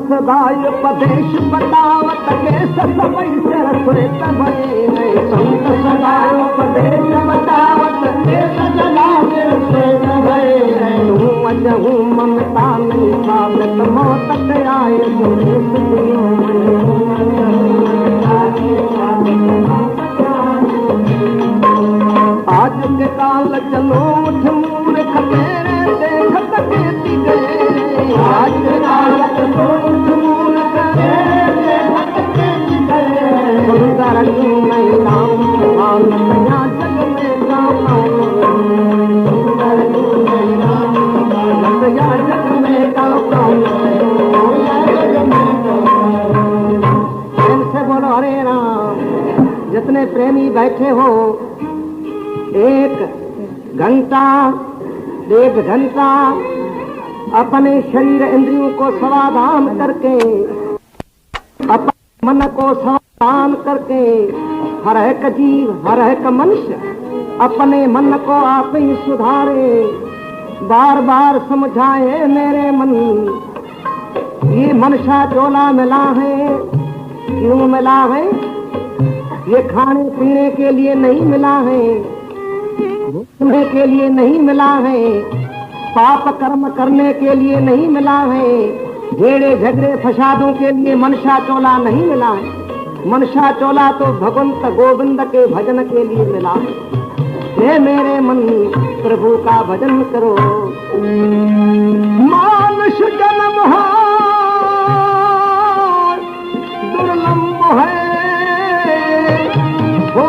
सदाय पदेश बतावत के ससवै सरस्वत भये संत सदाय पदेश बतावत के सजलाय सरस्वत भये हूँ अजहूँ ममता नहीं साबित मौत आए आज के काल चलो उठ मूर्ख तेरे देखत कहती गए आज के काल चलो उठ मूर्ख तेरे देखत कहती गए सुंदर नहीं नाम मान नया जग में गाना सुंदर नहीं नाम नया जग में गाना आदमी बैठे हो 1 घंटा 1.5 घंटा अपने शरीर इंद्रियों को सावधान करके, अपने मन को सावधान करके, हर एक जीव, हर एक मनुष्य अपने मन को आप ही सुधारे, बार बार समझाए मेरे मन। ये मनसा चोला मिला है, क्यों मिला है? ये खाने पीने के लिए नहीं मिला है, भूखने के लिए नहीं मिला है, पाप कर्म करने के लिए नहीं मिला है, झेड़े झगड़े फसादों के लिए मनसा चोला नहीं मिला है। मनसा चोला तो भगवंत गोविंद के भजन के लिए मिला है। हे मेरे मन, प्रभु का भजन करो। मानुष जन्म है दुर्लभ है, हो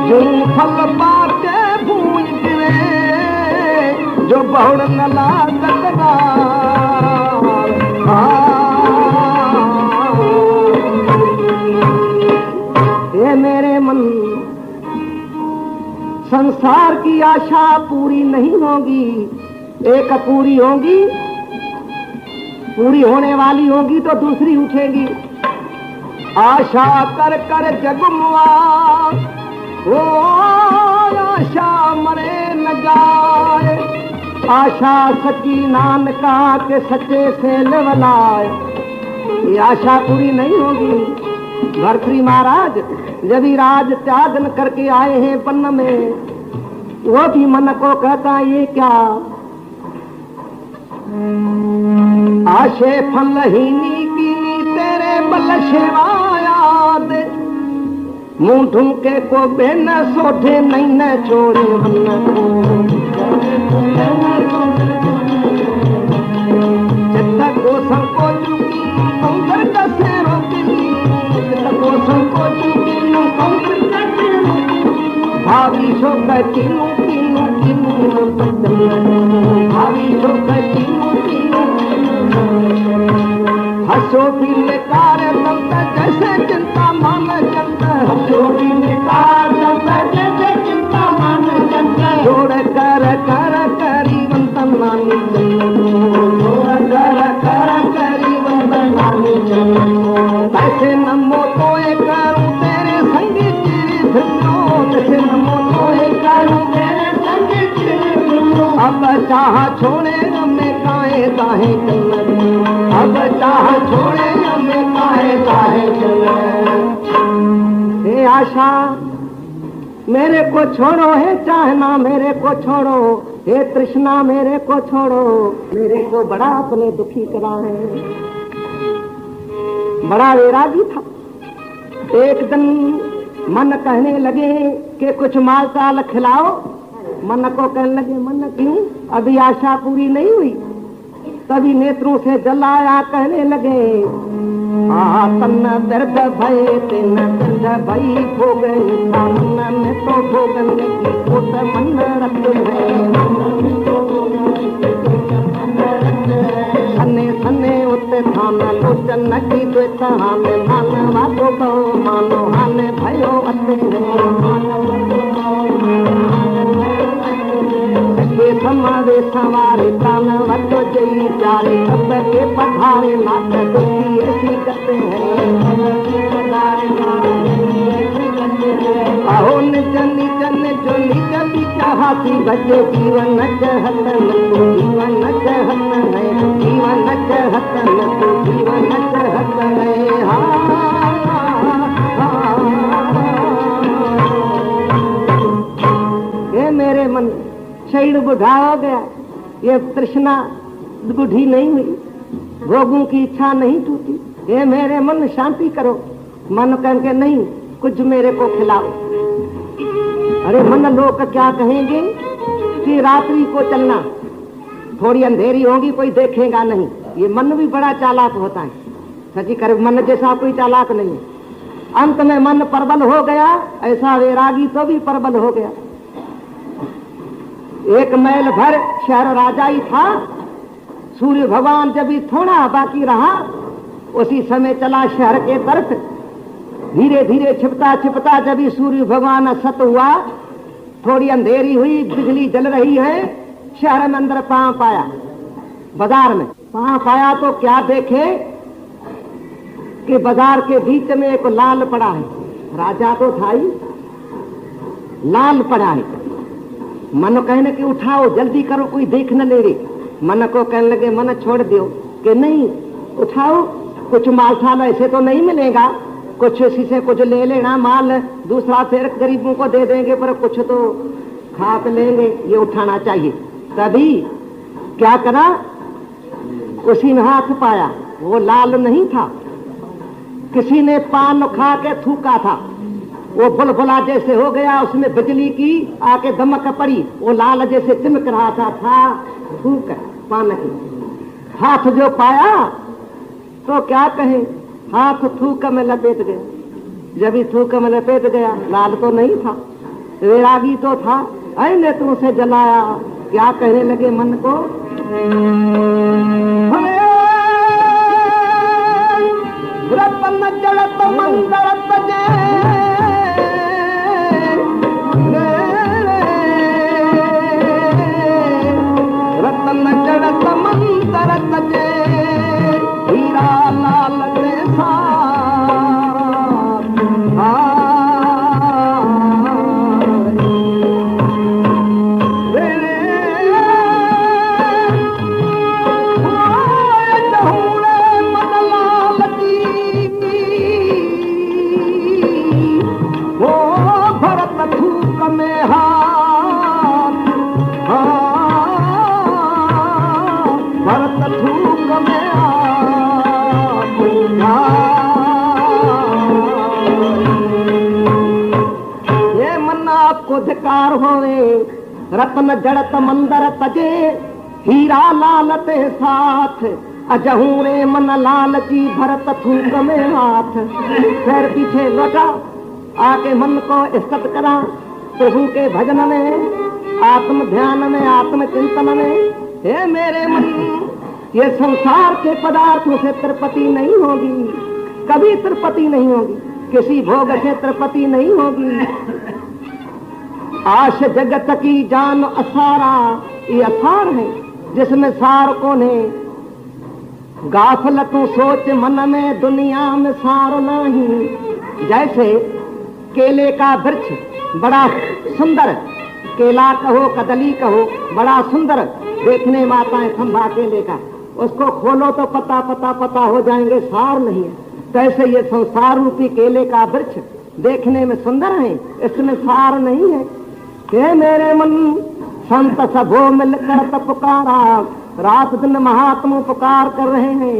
जो फल पाके भूल गिरे, जो बहुड़ न लागत ये मेरे मन, संसार की आशा पूरी नहीं होगी, एक पूरी होगी, पूरी होने वाली होगी तो दूसरी उठेगी। आशा कर कर जगमुआ, ओ आशा मरे न जाए, आशा सच्ची नानका के सच्चे से लवलाए। ये आशा पूरी नहीं होगी। भर्तृ महाराज जब ही राज त्यागन करके आए हैं वन में, वो भी मन को कहता ये क्या, आशे फलहीनी कीनी तेरे बल सेवायाद, मुंह ढूंके को बेन सोठे नहीं न छोड़े वन को संको चुकी कंकर कसे रोकी, को संको चुकी कंकर कसे रोकी, भावी सो तीनू तीनू तीनू भावी सो तीनू तीनू हसो भी निकार दंत जैसे चिंता मान चंद, हसो भी निकार दंत जैसे चिंता मान चंद, जोड़ कर कर करी वंदन नानी जोड़ कर कर करी वंदन नानी कैसे नमो तो करूं तेरे संगी तेरी धुनो, कैसे नमो तो करूं तेरे संगी तेरी धुनो, अब चाह छोड़े हमें काहे काहे चल, अब चाह छोड़े हमें काहे काहे चल। हे आशा मेरे को छोड़ो, हे चाहना मेरे को छोड़ो, हे तृष्णा मेरे को छोड़ो, मेरे को बड़ा अपने दुखी करा है। बड़ा वैरागी था। एक दिन मन कहने लगे कि कुछ माल ताल खिलाओ, मन को कहने लगे मन क्यों, अभी आशा पूरी नहीं हुई। तभी नेत्रों से जल आया, कहने लगे तन दर्द भय तेन दर्द भई भोगन, मन में तो भोगन की कोट मन रखते हैं, सने सने उते थान लोचन की द्वेतान, मानवा तो कहो मानो हाने भयो अते के समावे सवारे तान वतो जई चारे, सब के पधारे नाथ दुखी ऐसी करते हैं, अहो निज निज जो निज बिचाहासी बचे जीवन कहत न, जीवन कहत है, जीवन कहत न, जीवन कहत है। हे मेरे मन, शरीर बुढ़ा हो गया, ये तृष्णा बुढ़ी नहीं हुई, भोगों की इच्छा नहीं टूटी। ये मेरे मन शांति करो। मन कह के नहीं, कुछ मेरे को खिलाओ। अरे मन लोग क्या कहेंगे कि रात्रि को चलना, थोड़ी अंधेरी होगी कोई देखेगा नहीं। ये मन भी बड़ा चालाक होता है, सची कर मन जैसा कोई चालाक नहीं है। अंत में मन प्रबल हो गया, ऐसा वैरागी तो भी प्रबल हो गया। एक मैल भर शहर राजा ही था। सूर्य भगवान जब भी थोड़ा बाकी रहा उसी समय चला शहर के तरफ। धीरे धीरे छिपता छिपता जब ही सूर्य भगवान अस्त हुआ, थोड़ी अंधेरी हुई, बिजली जल रही है। शहर में अंदर पांव पाया, बाजार में पांव पाया तो क्या देखे कि बाजार के बीच में एक लाल पड़ा है। राजा तो था ही, लाल पड़ा है। मन कहने कि उठाओ जल्दी करो, कोई देख न ले रे। मन को कहने लगे मन छोड़ दो, कि नहीं उठाओ, कुछ माल थाल ऐसे तो नहीं मिलेगा, कुछ इसी से कुछ ले लेना माल, दूसरा फिर गरीबों को दे देंगे, पर कुछ तो खा के लेंगे, ये उठाना चाहिए। तभी क्या करा, उसी ने हाथ पाया, वो लाल नहीं था, किसी ने पान खा के थूका था, वो बुलबुला जैसे हो गया, उसमें बिजली की आके दमक पड़ी, वो लाल जैसे चिमक रहा था थूक पान की। हाथ जो पाया तो क्या कहे, हाथ थूक में लपेट गया। जब ही थूक में लपेट गया, लाल तो नहीं था, वैरागी तो था, ने तू उसे जलाया। क्या कहने लगे मन को, रतन जड़त मंदर तजे, रतन जड़त मंदर तजे, हीरा लाल ने धिकार होवे, रत्न जड़त मंदर तजे, हीरा लाल ते साथ, अजहू रे मन लाल जी भरत थूक में हाथ। फिर पीछे लौटा, आके मन को स्थित करा प्रभु के भजन में, आत्म ध्यान में, आत्म चिंतन में। हे मेरे मन, ये संसार के पदार्थों से तृप्ति नहीं होगी, कभी तृप्ति नहीं होगी, किसी भोग से तृप्ति नहीं होगी। आश जगत की जान असारा, ये असार है जिसमें सार कौन है। गाफल तू सोच मन में, दुनिया में सार नहीं। जैसे केले का वृक्ष बड़ा सुंदर, केला कहो कदली कहो, बड़ा सुंदर देखने में आता है खंभा केले का, उसको खोलो तो पता पता पता हो जाएंगे, सार नहीं है। तैसे ये संसार रूपी केले का वृक्ष देखने में सुंदर है, इसमें सार नहीं है। हे मेरे मन, संत सबो मिलकर तो पुकारा, रात दिन महात्मा पुकार कर रहे हैं।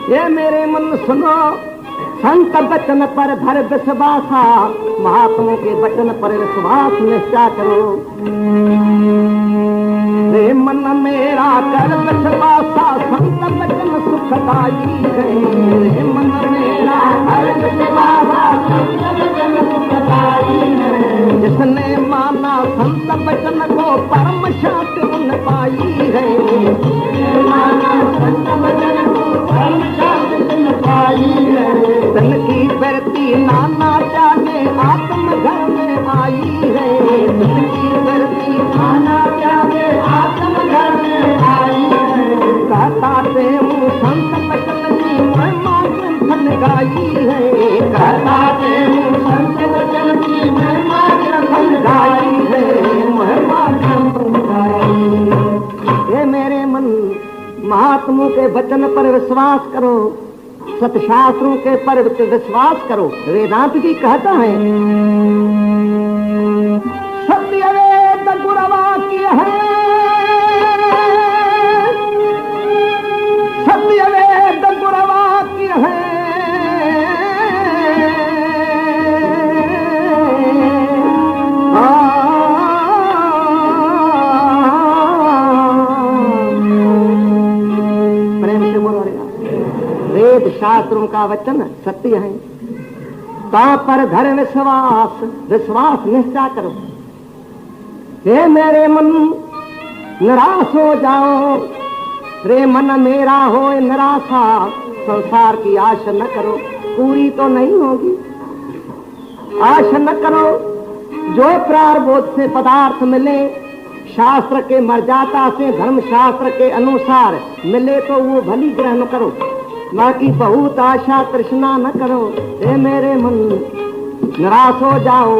ये मेरे मन सुनो, संत वचन पर धर विश्वासा, महात्मा के वचन पर विश्वास निश्चय करो। हे मन मेरा कर विश्वासा, संत वचन सुखदाई है। हे मन मेरा कर विश्वासा, संत वचन सुखदाई है। जिसने माना संत वचन को, परम शांति उन पाई है। माना संत वचन को, परम शांति उन पाई है। तन की बरती नाना जाने, आत्म घर में आई है। तन की बरती नाना जाने, आत्म घर में आई है। कहता ते हूँ संत वचन की महिमा ग्रंथन गाई है। कहता ते हूँ संत वचन की महिमा गाई है, महिमा गाई। हे मेरे मन, महात्मों के वचन पर विश्वास करो, सतशास्त्रों के पर विश्वास करो। वेदांत जी कहता है, सत्य वेद गुरवाक्य है, सत्य वेद गुरवाक्य है। शास्त्रों का वचन सत्य है, ता पर धर विश्वास, विश्वास निश्चय करो। हे मेरे मन, निराश हो जाओ रे मन मेरा हो निराशा, संसार की आशा न करो, पूरी तो नहीं होगी। आशा न करो, जो प्रारब्ध से पदार्थ मिले, शास्त्र के मर्यादा से, धर्म शास्त्र के अनुसार मिले तो वो भली ग्रहण करो, बाकी बहुत आशा तृष्णा न करो। हे मेरे मन, निराश हो जाओ,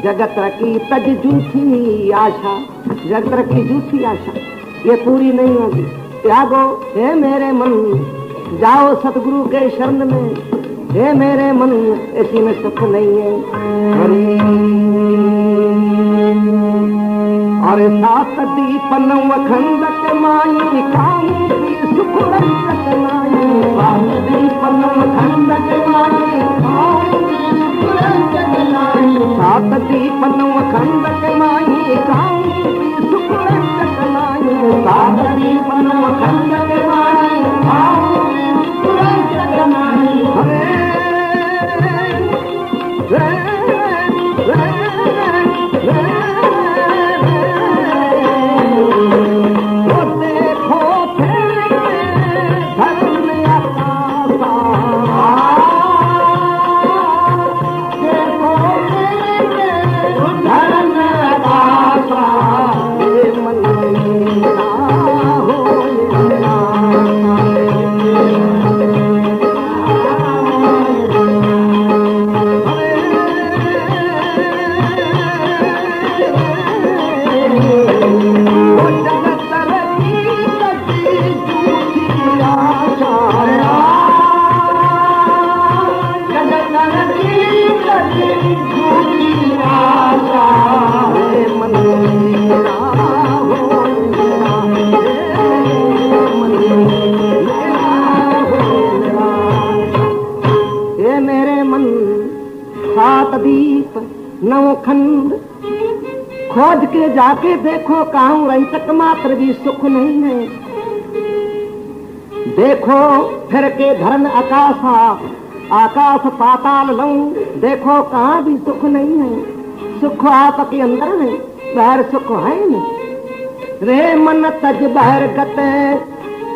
जगत की तज झूठी आशा, जगत की झूठी आशा ये पूरी नहीं होगी। त्यागो हे मेरे मन, जाओ सतगुरु के शरण में। हे मेरे मन, इसी में सुख नहीं है। अरे सात दीप नव खंडक माई, काम की सुख रंजक माई। सात दीप नव खंडक माई, काम की सुख रंजक माई। सात दीप नव खंडक माई, काम की सुख रंजक माई। सात दीप नव खंडक माई, काम की सुख रंजक माई। हरे नवखंड खोज के जाके देखो, कहूं रंचक मात्र भी सुख नहीं है। देखो फिर के धर्म आकाशा, आकाश पाताल लऊं, देखो कहाँ भी सुख नहीं है। सुख आपके अंदर है, बाहर सुख है नहीं। रे मन तज बाहर गते,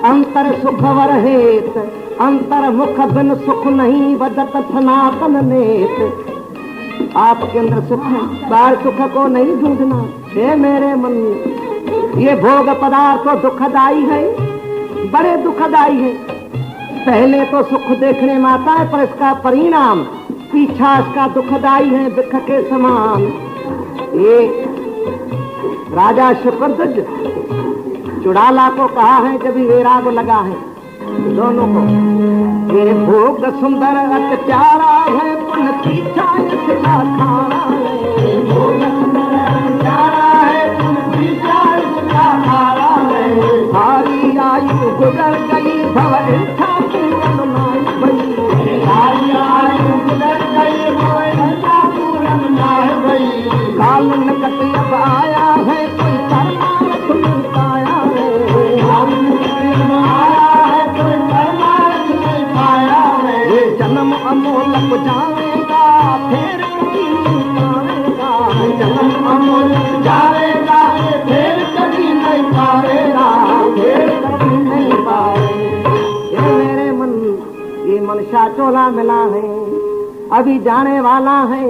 अंतर सुख वर हेत। अंतर मुख बिन सुख नहीं, बदत सनातन नेत। आपके अंदर सुख है, बाहर सुख को नहीं ढूंढना। हे मेरे मन, ये भोग पदार्थ तो दुखदाई है, बड़े दुखदाई है। पहले तो सुख देखने में आता है, पर इसका परिणाम पीछा इसका दुखदाई है, दुख के समान। ये राजा शुक्रध्वज चुड़ाला को कहा है, जब वैराग लगा है दोनों को। ये भोग सुंदर अत प्यारा है, पुन पीछा इसका खारा है। भोग सुंदर अत प्यारा है, पुन पीछा इसका खारा है। सारी आयु गुजर गई, भव इच्छा पूरन नाय भई। सारी आयु गुजर गई, भव इच्छा पूरन नाय भई। काल निकट अब आया है, कोई परमार्थ नहीं पाया है। काल निकट अब आया है, कोई परमार्थ नहीं पाया है। ये जन्म अमोलक जाएगा, फिर कभी नहीं पाएगा। जन्म अमोलक जाएगा, फिर कभी नहीं पाएगा, फिर कभी नहीं पाएगा। ये मेरे मन, ये मनसा चोला मिला है, अभी जाने वाला है।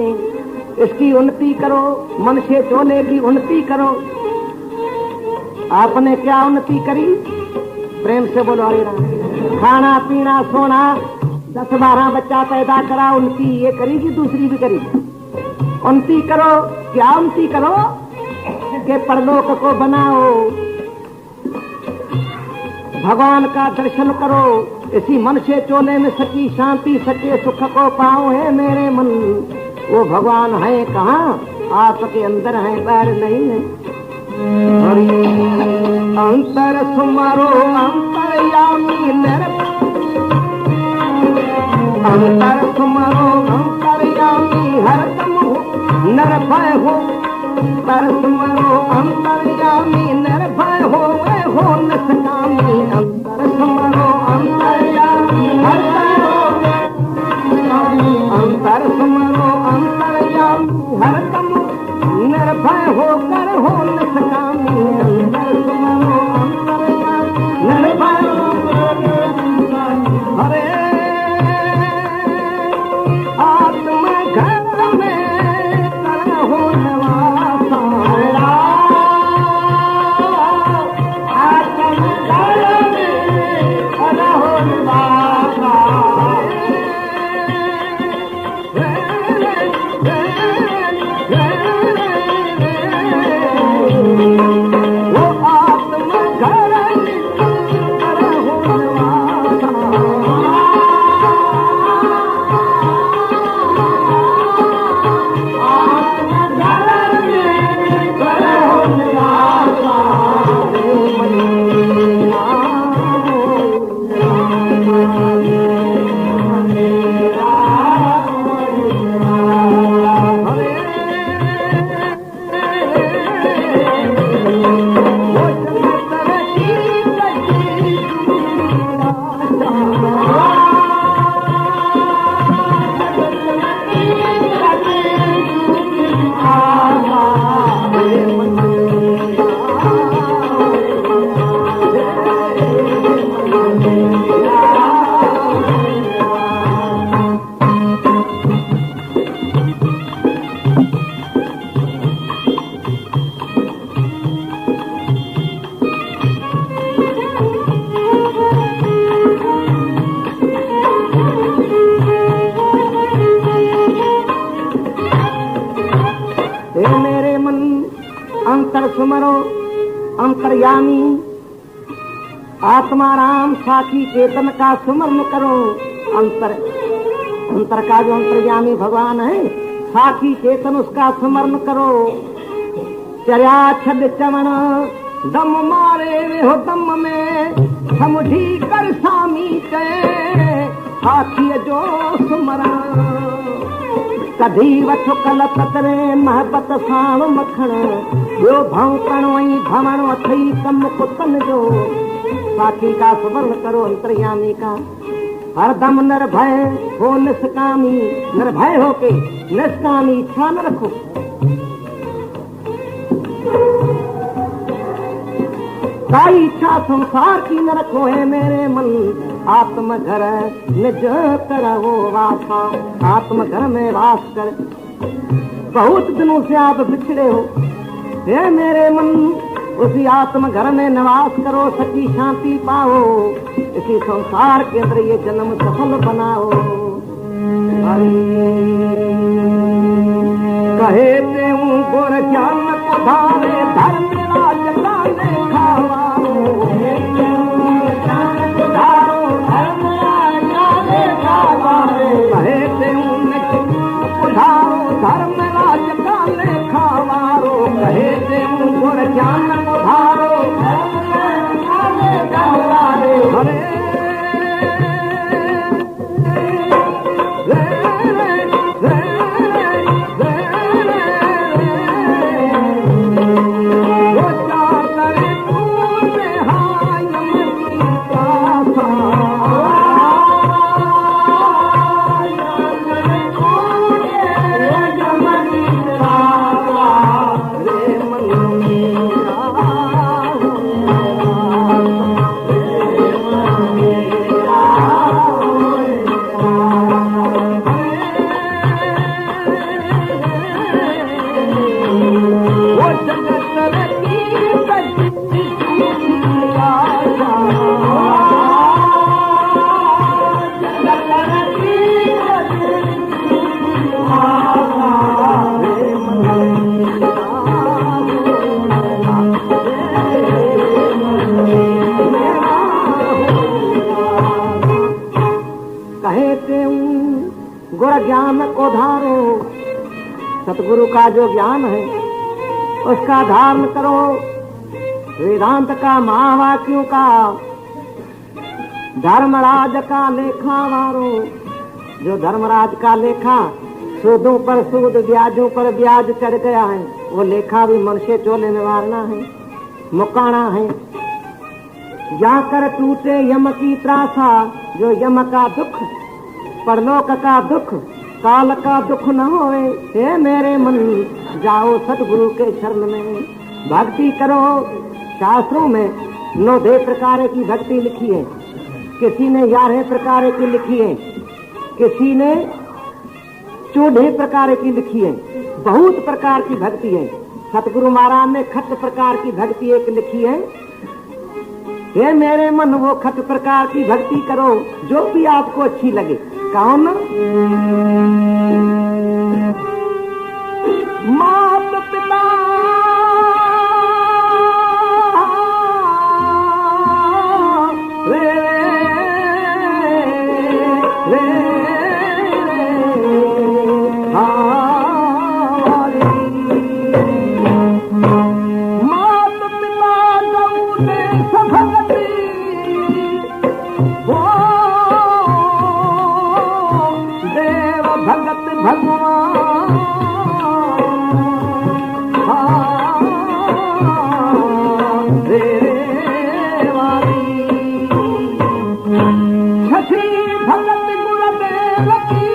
इसकी उन्नति करो, मन से चोले की उन्नति करो। आपने क्या उन्नति करी? प्रेम से बोलो हरे राम। खाना पीना सोना, 10-12 बच्चा पैदा करा, उन्नति ये करेगी, दूसरी भी करेगी। उन्नति करो, क्या उन्नति करो कि परलोक को बनाओ, भगवान का दर्शन करो। इसी मन से चोले में सच्ची शांति, सच्चे सुख को पाओ। है मेरे मन, वो भगवान है कहाँ? आपके अंदर है, बाहर नहीं है। और अंतर सुमरो अंतर्यामी अंतर सुमरो अंतर्यामी हरदम निर्भय हो। अंतर सुमरो अंतर्यामी निर्भय हो निष्कामी। अंतर सुमरो अंतर्यामी हरदम हो। अंतर सुमरो अंतर्यामी हरदम निर्भय होकर हो निष्कामी। अंतर सुमरो अंतर्यामी निर्भय हो। हरे सुमरो अंतर्यामी आत्मा राम साखी चेतन का सुमरण करो। अंतर का जो अंतर्यामी भगवान है, साखी चेतन उसका स्मरण करो। चर्या छद चमन दम मारे वे हो दम में समुझी कर सामी के साखी जो सुमरण। कधी वठो कल ततरे महबत साण मखण ॿियो भौकण वही भवण अथई कम कुतन जो। साखी का स्मरण करो अंतर्यामी का, हरदम निर्भय हो निष्कामी। निर्भय होके निष्कामी इच्छा न रखो। काई इच्छा संसार की न रखो है मेरे मन। आत्म घर निज करो वासा, आत्म घर में वास कर। बहुत दिनों से आप बिछड़े हो हे मेरे मन, उसी आत्म घर में निवास करो, सच्ची शांति पाओ। इसी संसार के अंदर ये जन्म सफल बनाओ। कहे ते गुर ज्ञान पधारे धर्म राज लाने खावारो। कहे ते पधारो धर्म राज लाने खावारो। कहे ते गुर ज्ञान पधारो हरे ज्ञान को धारो। सतगुरु का जो ज्ञान है उसका धारण करो। वेदांत का महावाक्यों का धर्मराज का लेखा वारो। जो धर्मराज का लेखा सूदों पर सूद ब्याजों पर ब्याज चढ़ गया है, वो लेखा भी मनुष्य चोले में मारना है, मुकाना है। जाकर टूटे यम की त्रासा, जो यम का दुख परलोक का दुख काल का दुख न होए। हे मेरे मन जाओ सतगुरु के शरण में भक्ति करो। शास्त्रों में 9 प्रकार की भक्ति लिखी है, किसी ने 11 प्रकार की लिखी है, किसी ने 14 प्रकार की लिखी है। बहुत प्रकार की भक्ति है। सतगुरु महाराज ने खट प्रकार की भक्ति एक लिखी है। हे मेरे मन वो खट प्रकार की भक्ति करो जो भी आपको अच्छी लगे। कौन? मात पिता भगती ओ देव भगत भगवान देवारी छठी भगत गुरुदेव की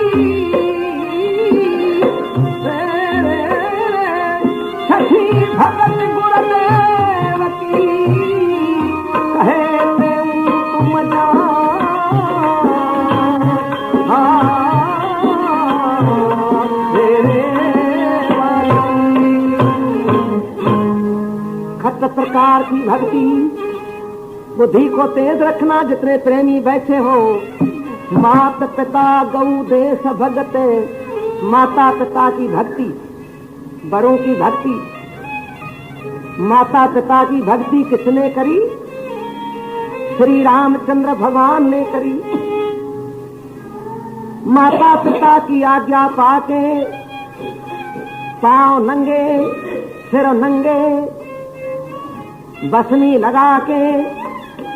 छठी भगत गुरुदेव की कहे तुम खत प्रकार की भक्ति बुद्धि को तेज रखना। जितने प्रेमी बैठे हो, मात पिता गौ देश भगत, माता पिता की भक्ति, बड़ों की भक्ति। माता पिता की भक्ति किसने करी? श्री रामचंद्र भगवान ने करी। माता पिता की आज्ञा पाके पांव नंगे सिर नंगे बसनी लगा के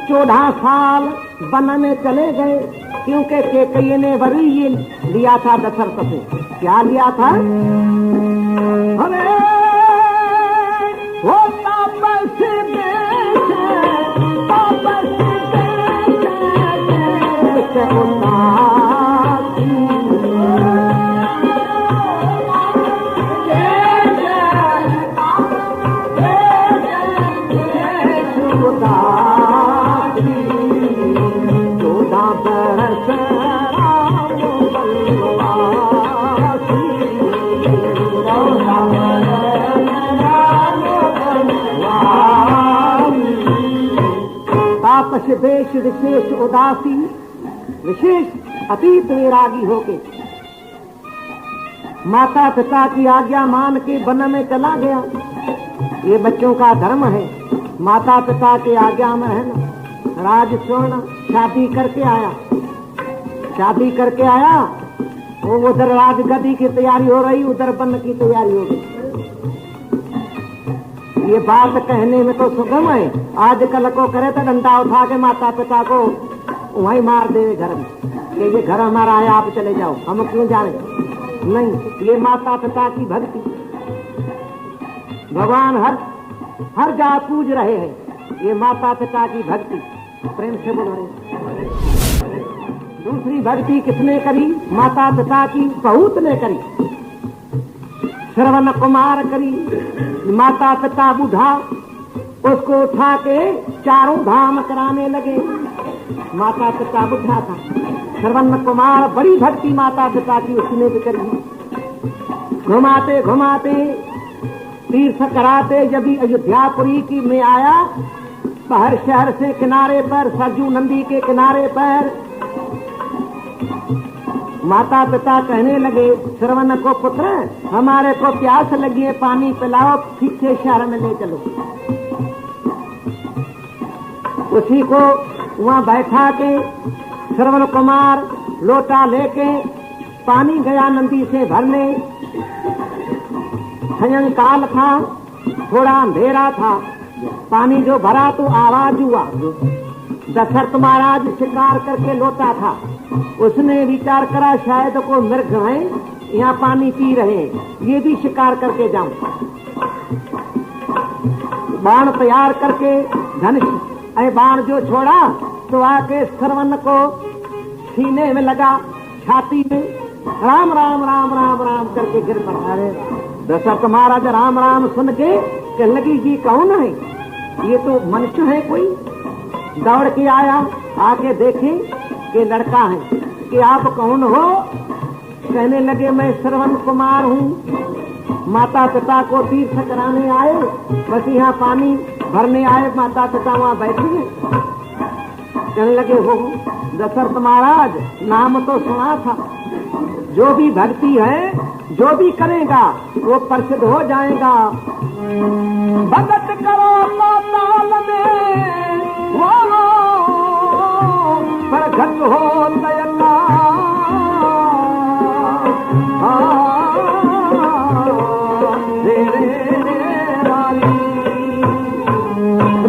14 साल वन में चले गए, क्योंकि कैकेयी ने वरी ये लिया था दशरथ से। क्या लिया था? हमें वो तापस देश विशेष उदासी, विशेष अतीत वैरागी होके माता पिता की आज्ञा मान के वन में चला गया। ये बच्चों का धर्म है, माता पिता की आज्ञा में रहना। राज स्वर्ण शादी करके आया, शादी करके आया, वो उधर राजगद्दी की तैयारी हो रही, उधर वन की तैयारी हो गई। ये बात कहने में तो सुगम है, आजकल को करे तो डंडा उठा के माता पिता को वहीं मार देवे घर में कि ये घर हमारा है, आप चले जाओ, हम क्यों जाने। नहीं, ये माता पिता की भक्ति भगवान हर जगह पूज रहे हैं। ये माता पिता की भक्ति प्रेम से बोल रहे। दूसरी भक्ति किसने करी? माता पिता की बहुत ने करी। श्रवण कुमार करी। माता पिता बूढ़ा, उसको उठा के 4 धाम कराने लगे। माता पिता बूढ़ा था, श्रवण कुमार बड़ी भक्ति माता पिता की उसने भी करी। घुमाते घुमाते तीर्थ कराते जब अयोध्यापुरी की में आया, बाहर शहर से किनारे पर सरजू नदी के किनारे पर माता पिता कहने लगे श्रवण को, पुत्र हमारे को प्यास लगी है, पानी पिलाओ, पीछे शहर में ले चलो। उसी को वहाँ बैठा के श्रवण कुमार लोटा लेके पानी गया नदी से भरने। सायंकाल था, थोड़ा अंधेरा था, पानी जो भरा तो आवाज हुआ। दशरथ महाराज शिकार करके लौटा था, उसने विचार करा शायद को मृग हैं, यहाँ पानी पी रहे हैं, ये भी शिकार करके जाऊं। बाण तैयार करके धनुष बाण जो छोड़ा तो आके श्रवण को सीने में लगा, छाती में राम राम राम राम राम करके गिर पड़ा। दशरथ महाराज राम राम सुन के कहने लगी ये कौन है? ये तो मनुष्य है कोई। दौड़ के आया, आके देखे कि लड़का है। कि आप कौन हो? कहने लगे मैं श्रवण कुमार हूँ, माता पिता को तीर्थ कराने आए, बस यहाँ पानी भरने आए, माता पिता वहाँ बैठे हैं। कहने लगे हो दशरथ महाराज, नाम तो सुना था, जो भी भक्ति है जो भी करेगा वो प्रसिद्ध हो जाएगा। भगत करो पाताल में वो प्रगट हो दयाला।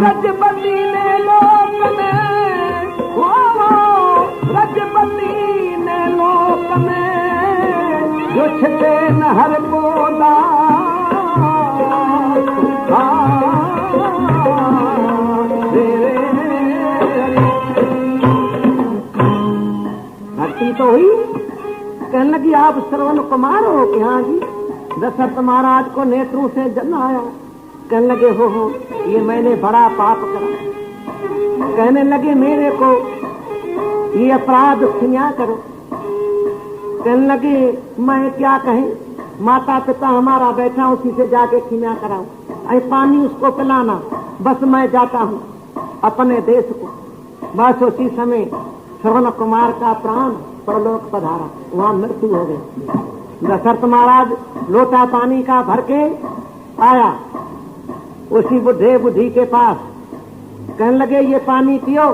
रजबली ने जो छिपे न हर पोदा भक्ति तो हुई। कहने लगी आप श्रवण कुमार हो कि हाँ जी। दशरथ महाराज को नेत्रों से जल आया। कहने लगे हो ये मैंने बड़ा पाप करा। कहने लगे मेरे को ये अपराध क्षमा करो। कहने लगे मैं क्या कहें, माता पिता हमारा बैठा उसी से जाके क्षमा कराऊं, अरे पानी उसको पिलाना, बस मैं जाता हूँ अपने देश को। बस उसी समय श्रवण कुमार का प्राण परलोक पधारा, वहां मृत्यु हो गई। दशरथ महाराज लोटा पानी का भर के आया उसी बुढ़े बुढ़ी के पास। कहने लगे ये पानी पियो।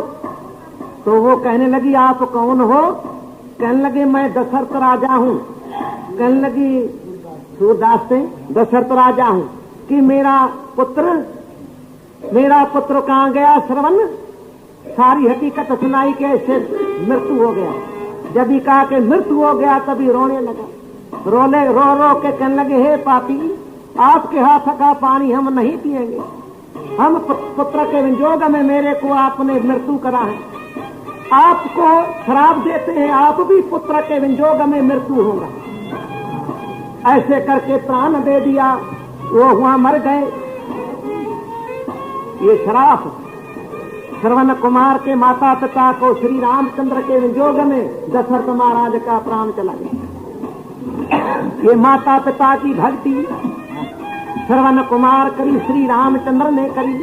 तो वो कहने लगी आप कौन हो। कहने लगे मैं दशरथ राजा हूँ। कहने लगी सूरदास से दशरथ राजा हूँ कि मेरा पुत्र कहाँ गया। श्रवण सारी हकीकत सुनाई के ऐसे मृत्यु हो गया। जब ही कहा कि मृत्यु हो गया तभी रोने लगा। रो के कहने लगे हे पापी, आपके हाथ का पानी हम नहीं पिएंगे। हम पुत्र के वियोग में मेरे को आपने मृत्यु करा है, आपको श्राप देते हैं, आप भी पुत्र के वियोग में मृत्यु होगा। ऐसे करके प्राण दे दिया, वो वहां मर गए। ये श्राप श्रवण कुमार के माता पिता को श्री रामचंद्र के वियोग में दशरथ महाराज का प्राण चला गया। ये माता पिता की भक्ति श्रवण कुमार करी, श्री रामचंद्र ने करी।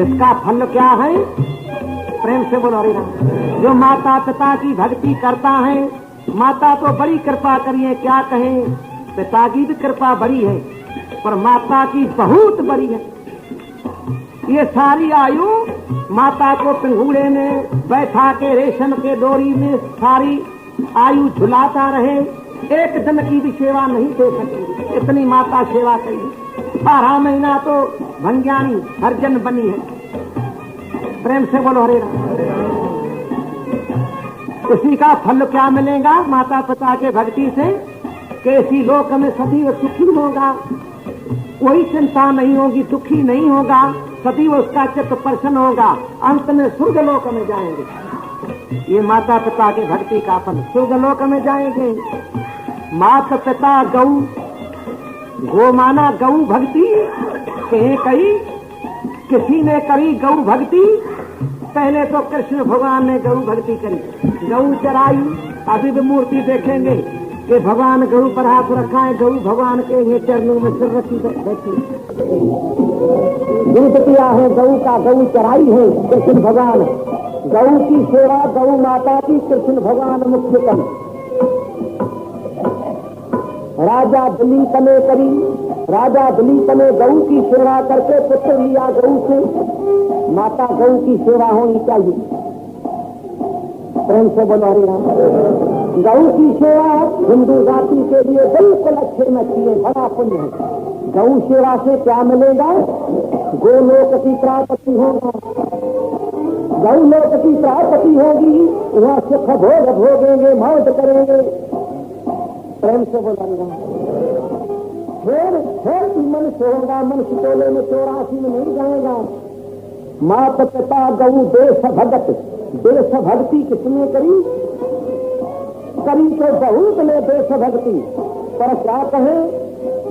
इसका फल क्या है, प्रेम से बोलो हरि राम। जो माता पिता की भक्ति करता है, माता तो बड़ी कृपा करिए, क्या कहें, पिता की भी कृपा बड़ी है पर माता की बहुत बड़ी है। ये सारी आयु माता को पिंगूड़े में बैठा के रेशम के डोरी में सारी आयु झुलाता रहे, एक दिन की भी सेवा नहीं दे सकेगी, इतनी माता सेवा करी। 12 महीना तो भंग्यानी हरजन बनी है। प्रेम से बोलो हरे राम। उसी का फल क्या मिलेगा माता पिता के भक्ति से, कैसी लोक में सदैव सुखी होगा, कोई चिंता नहीं होगी, दुखी नहीं होगा, सदैव उसका चित्त प्रसन्न होगा, अंत में स्वर्ग लोक में जाएंगे। ये माता पिता के भक्ति का फल, स्वर्ग लोक में जाएंगे। माता पिता गौ माना गौ भक्ति कही, किसी ने करी गौ भक्ति। पहले तो कृष्ण भगवान ने गौ भक्ति करी, गौ चराई। अभी भी मूर्ति देखेंगे कि भगवान गौ पर हाथ रखा है, गौ भगवान के ये चरणों में सिर रखी बैठी दूध पिया है, गौ का गौ चराई है कृष्ण भगवान। गौ की सेवा गौ माता की कृष्ण भगवान मुख्य कर। राजा दिलीप ने करी, राजा दिलीप ने गौ की सेवा करके पुत्र लिया गौ से। माता गौ की सेवा होनी चाहिए। प्रेम से बोलो हरि राम। गौ की सेवा हिंदू जाति के लिए बिल्कुल अच्छे में चाहिए, बड़ा पुण्य है। गौ सेवा से क्या मिलेगा, गोलोक की प्राप्ति होगा। गौ लोक की प्राप्ति होगी, वहाँ सुख भोग भोगेंगे, मौज करेंगे। प्रेम से बोला फिर मनुष्य होगा, मनुष्य टोले में 84 में नहीं जाएगा। माता पिता गौ देश भगत, देश भक्ति किसने करी तो बहुत ने देश भक्ति, पर क्या कहे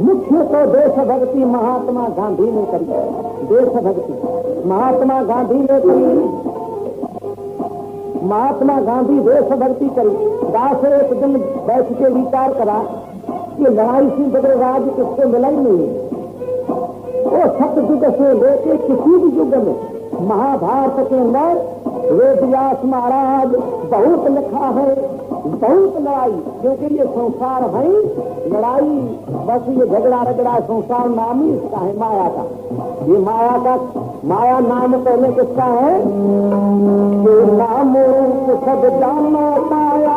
मुख्य तो देश भक्ति महात्मा गांधी ने करी। देश भक्ति महात्मा गांधी ने करी, महात्मा गांधी देश भक्ति करी। दास एक दिन बैठ के विचार करा कि लड़ाई से बगैर राज किसको मिला ही नहीं। वो सत्य युग से लेके किसी भी युग में महाभारत के अंदर वेद व्यास महाराज बहुत लिखा है, बहुत लड़ाई, क्योंकि ये संसार है लड़ाई, बस ये झगड़ा रगड़ा संसार नाम ही इसका है, माया का। ये माया नाम पहले किसका है, नाम सब जानो माया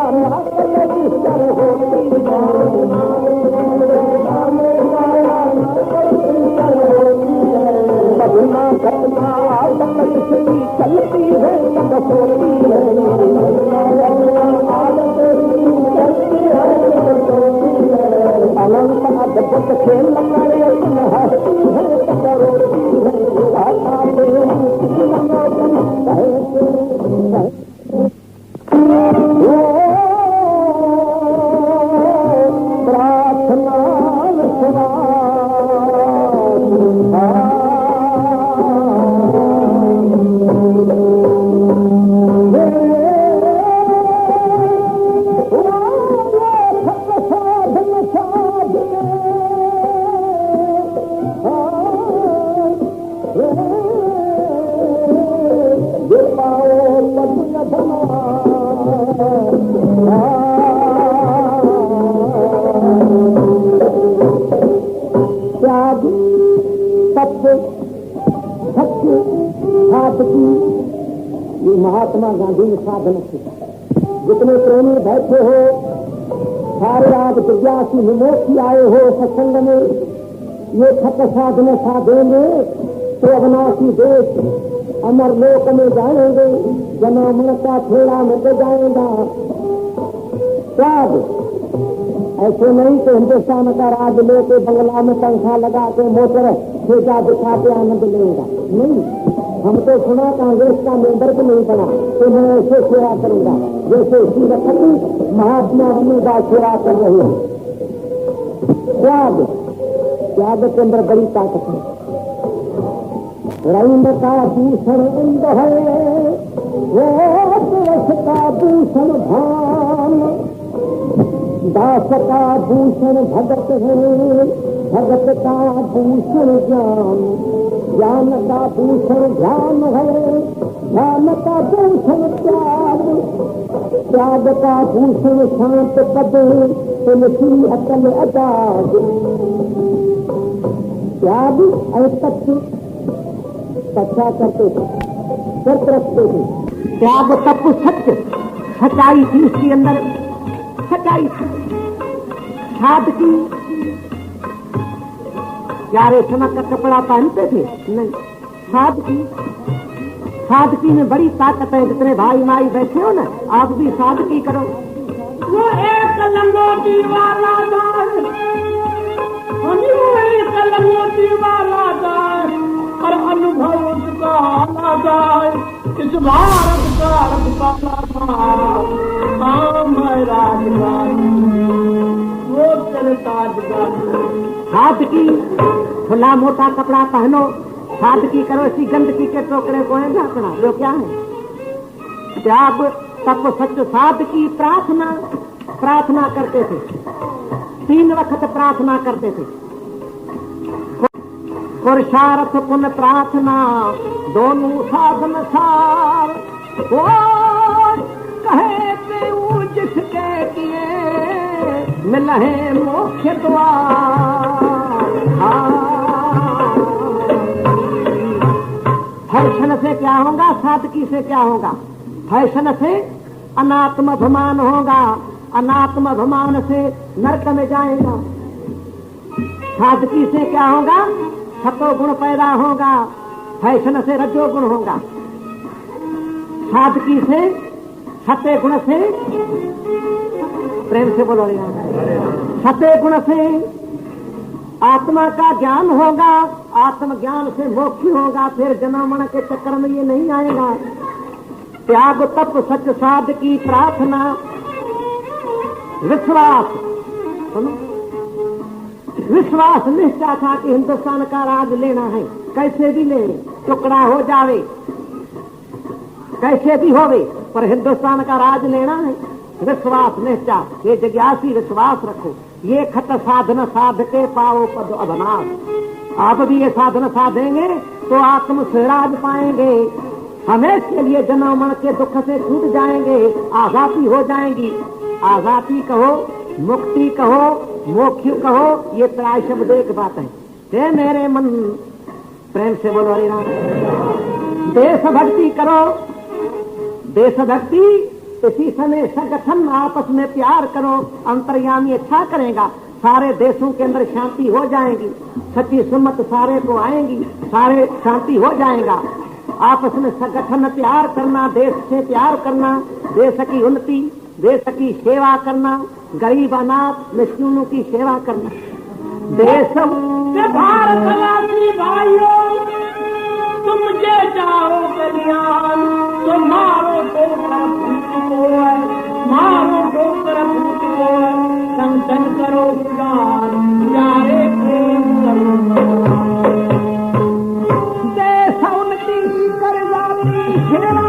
चलती है त्याग सत्य सत्य सादगी, ये महात्मा गांधी ने साधन थे। जितने प्रेमी बैठे हो, सारे आप जिज्ञासी विमोक्षी आए हो सत्संग में, ये खत साधन साधेंगे तो अविनाशी देश अमर लोक में जाएंगे, जन्म का थोड़ा मिट जाएगा। त्याग ऐसे नहीं कि हिंदुस्तान का राज लेके बंगला में पंखा लगा के मोटर ठेका दिखा के आनंद लेगा, नहीं। हम तो सुना कांग्रेस का मेंबर भी नहीं बना तो मैं ऐसे सेवा करूंगा जैसे श्री महात्मा गांधी का सेवा कर रही है। त्याग, त्याग के अंदर बड़ी ताकत है। रंग का भूषण इंद है, वो देश का भूषण भान, दास का भूषण भगत है, भगत का भूषण ज्ञान, ज्ञान का भूषण ध्यान है, ध्यान का भूषण त्याग, त्याग का भूषण शांत पद, तुलसी अकल अजाग। त्याग और सत्य सच्चा करते थे, सत्य रखते थे। त्याग तप सत्य, सच्चाई थी उसके अंदर, सच्चाई थी। सादगी, क्या रेशम का कपड़ा पहनते थे? नहीं। सादगी, सादगी में बड़ी ताकत है। जितने भाई माई बैठे हो ना, आप भी सादगी करो। वो एक लंगोटी वाला जाए, वो एक लंगोटी वाला जाए, और अनुभव उसका आना जाए। इस भारत का वो तेरे सादगी, खुला मोटा कपड़ा पहनो, सादगी करो। इसी गंदगी के टोकरे को है झाकना, जो क्या है? त्याग तप सत्य सादगी। प्रार्थना, प्रार्थना करते थे, 3 वक्त प्रार्थना करते थे। पुरुषार्थ पुण्य प्रार्थना, दोनों साधन सार। वो कहे देऊ जिसके किए, मिलहे मोक्ष द्वार। फैशन से क्या होगा? सादगी से क्या होगा? फैशन से अनात्म अभिमान होगा, अनात्म अभिमान से नरक में जाएगा। सादगी से क्या होगा? सतो गुण पैदा होगा, फैशन से रजो गुण होगा। सादगी से, सत्य गुण से, प्रेम से बोलो, सत्य गुण से आत्मा का ज्ञान होगा, आत्मज्ञान से मोक्ष होगा। फिर जन्म मरण के चक्कर में ये नहीं आएगा। त्याग तप सत्य सादगी प्रार्थना विश्वास। सुनो, विश्वास निश्चय था कि हिंदुस्तान का राज लेना है, कैसे भी ले, टुकड़ा हो जावे, कैसे भी होवे, पर हिंदुस्तान का राज लेना है। विश्वास निश्चय, ये जिज्ञासी विश्वास रखो। ये खत साधन साध के पाओ पद अवनाश। आप भी ये साधन साधेंगे तो आत्म स्वराज पाएंगे। हमेशा लिए जन्म मरण के दुख से छूट जाएंगे, आजादी हो जाएंगी। आजादी कहो, मुक्ति कहो, मोक्ष कहो, ये प्राय शब्द एक बात है। ते मेरे मन, प्रेम से बोलो हरे राम। देशभक्ति करो, देशभक्ति इसी समय संगठन आपस में प्यार करो। अंतर्यामी अच्छा करेगा, सारे देशों के अंदर शांति हो जाएगी, सच्ची सुन्नत सारे को आएंगी, सारे शांति हो जाएगा। आपस में संगठन प्यार करना, देश से प्यार करना, देश की उन्नति, देश की सेवा करना, गरीब अनाथ मिस्किनों की सेवा करना। देश भारतवासी भाइयों, तुम जे जाओ कल्याण, तो मारो ठोकर मारो ठोकर संतन करो ज्ञान, प्यारे प्रेम करो। देश उन्नति कर जाती सेवा,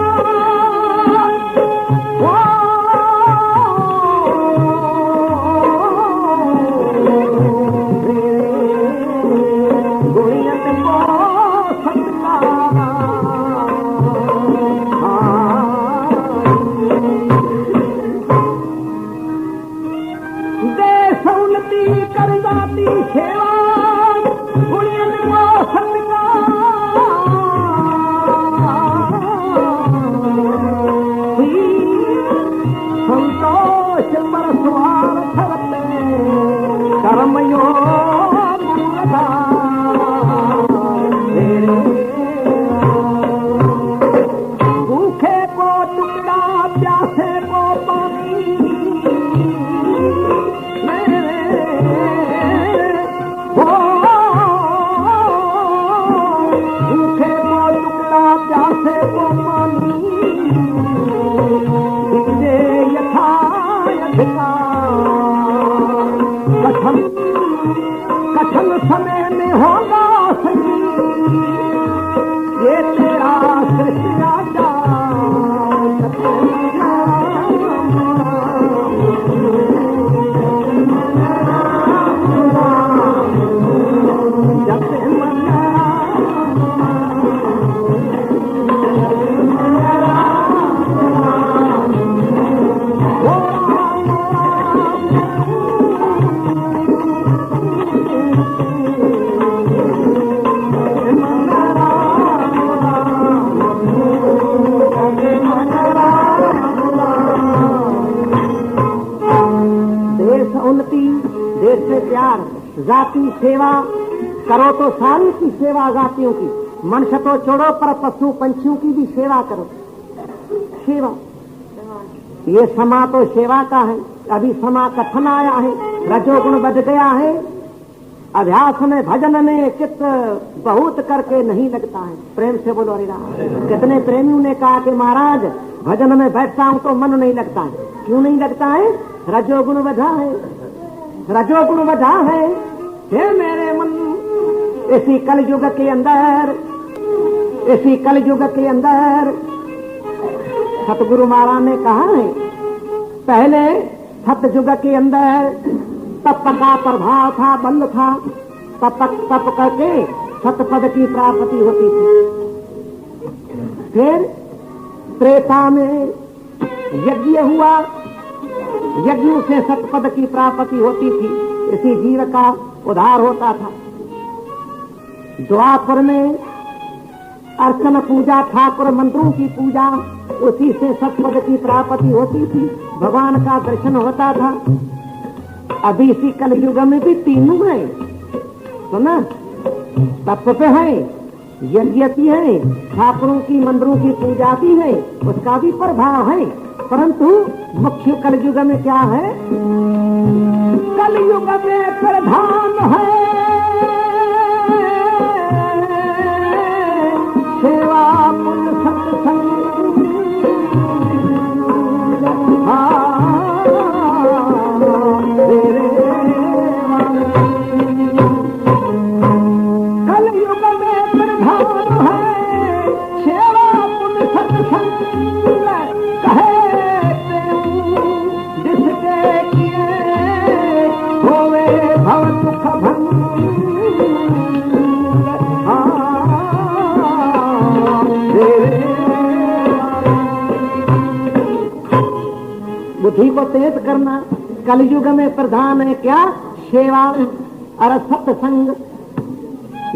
भूखे को टुकड़ा प्यासे को पानी दीजे यथाधिकार कठिन समय में होगा सही ये तेरा सृष्टि राजा देश से प्यार जाति सेवा करो तो सारी की सेवा जातियों की मनुष्य तो छोड़ो पर पशु पंछियों की भी सेवा करो। सेवा ये समा तो सेवा का है। अभी समा कथन आया है रजोगुण बढ़ गया है। अभ्यास में भजन में चित्त बहुत करके नहीं लगता है। प्रेम से बोलो हरि राम। कितने प्रेमियों ने कहा कि महाराज भजन में बैठता हूं तो मन नहीं लगता है। क्यों नहीं लगता है? रजोगुण बढ़ा है। रजोगुण बढ़ा है। हे मेरे मन इसी कलयुग के अंदर सतगुरु महाराज ने कहा है पहले सतयुग के अंदर तप का प्रभाव था, बल था। तप करके सतपद की प्राप्ति होती थी। फिर त्रेता में यज्ञ हुआ, यज्ञों से सतपद की प्राप्ति होती थी। इसी जीव का उद्धार होता था। द्वापर में अर्चन पूजा ठाकुर मंत्रों की पूजा उसी से सतपद की प्राप्ति होती थी। भगवान का दर्शन होता था। अभी इसी कलयुग में भी तीनों है। तो ना तप पे है, यज्ञ की है, ठाकुरों की मंदिरों की पूजा भी है, उसका भी प्रभाव है। परंतु मुख्य कलयुग में क्या है? कलयुग में प्रधान है सेवा पुण्य सत्संग। कलयुग में प्रधान है सेवा पुण्य सत्संग। कहे जिसके किए होवे भव सुख भंग। बुद्धि को तेज करना कलयुग में प्रधान है क्या? सेवा और सत्संग।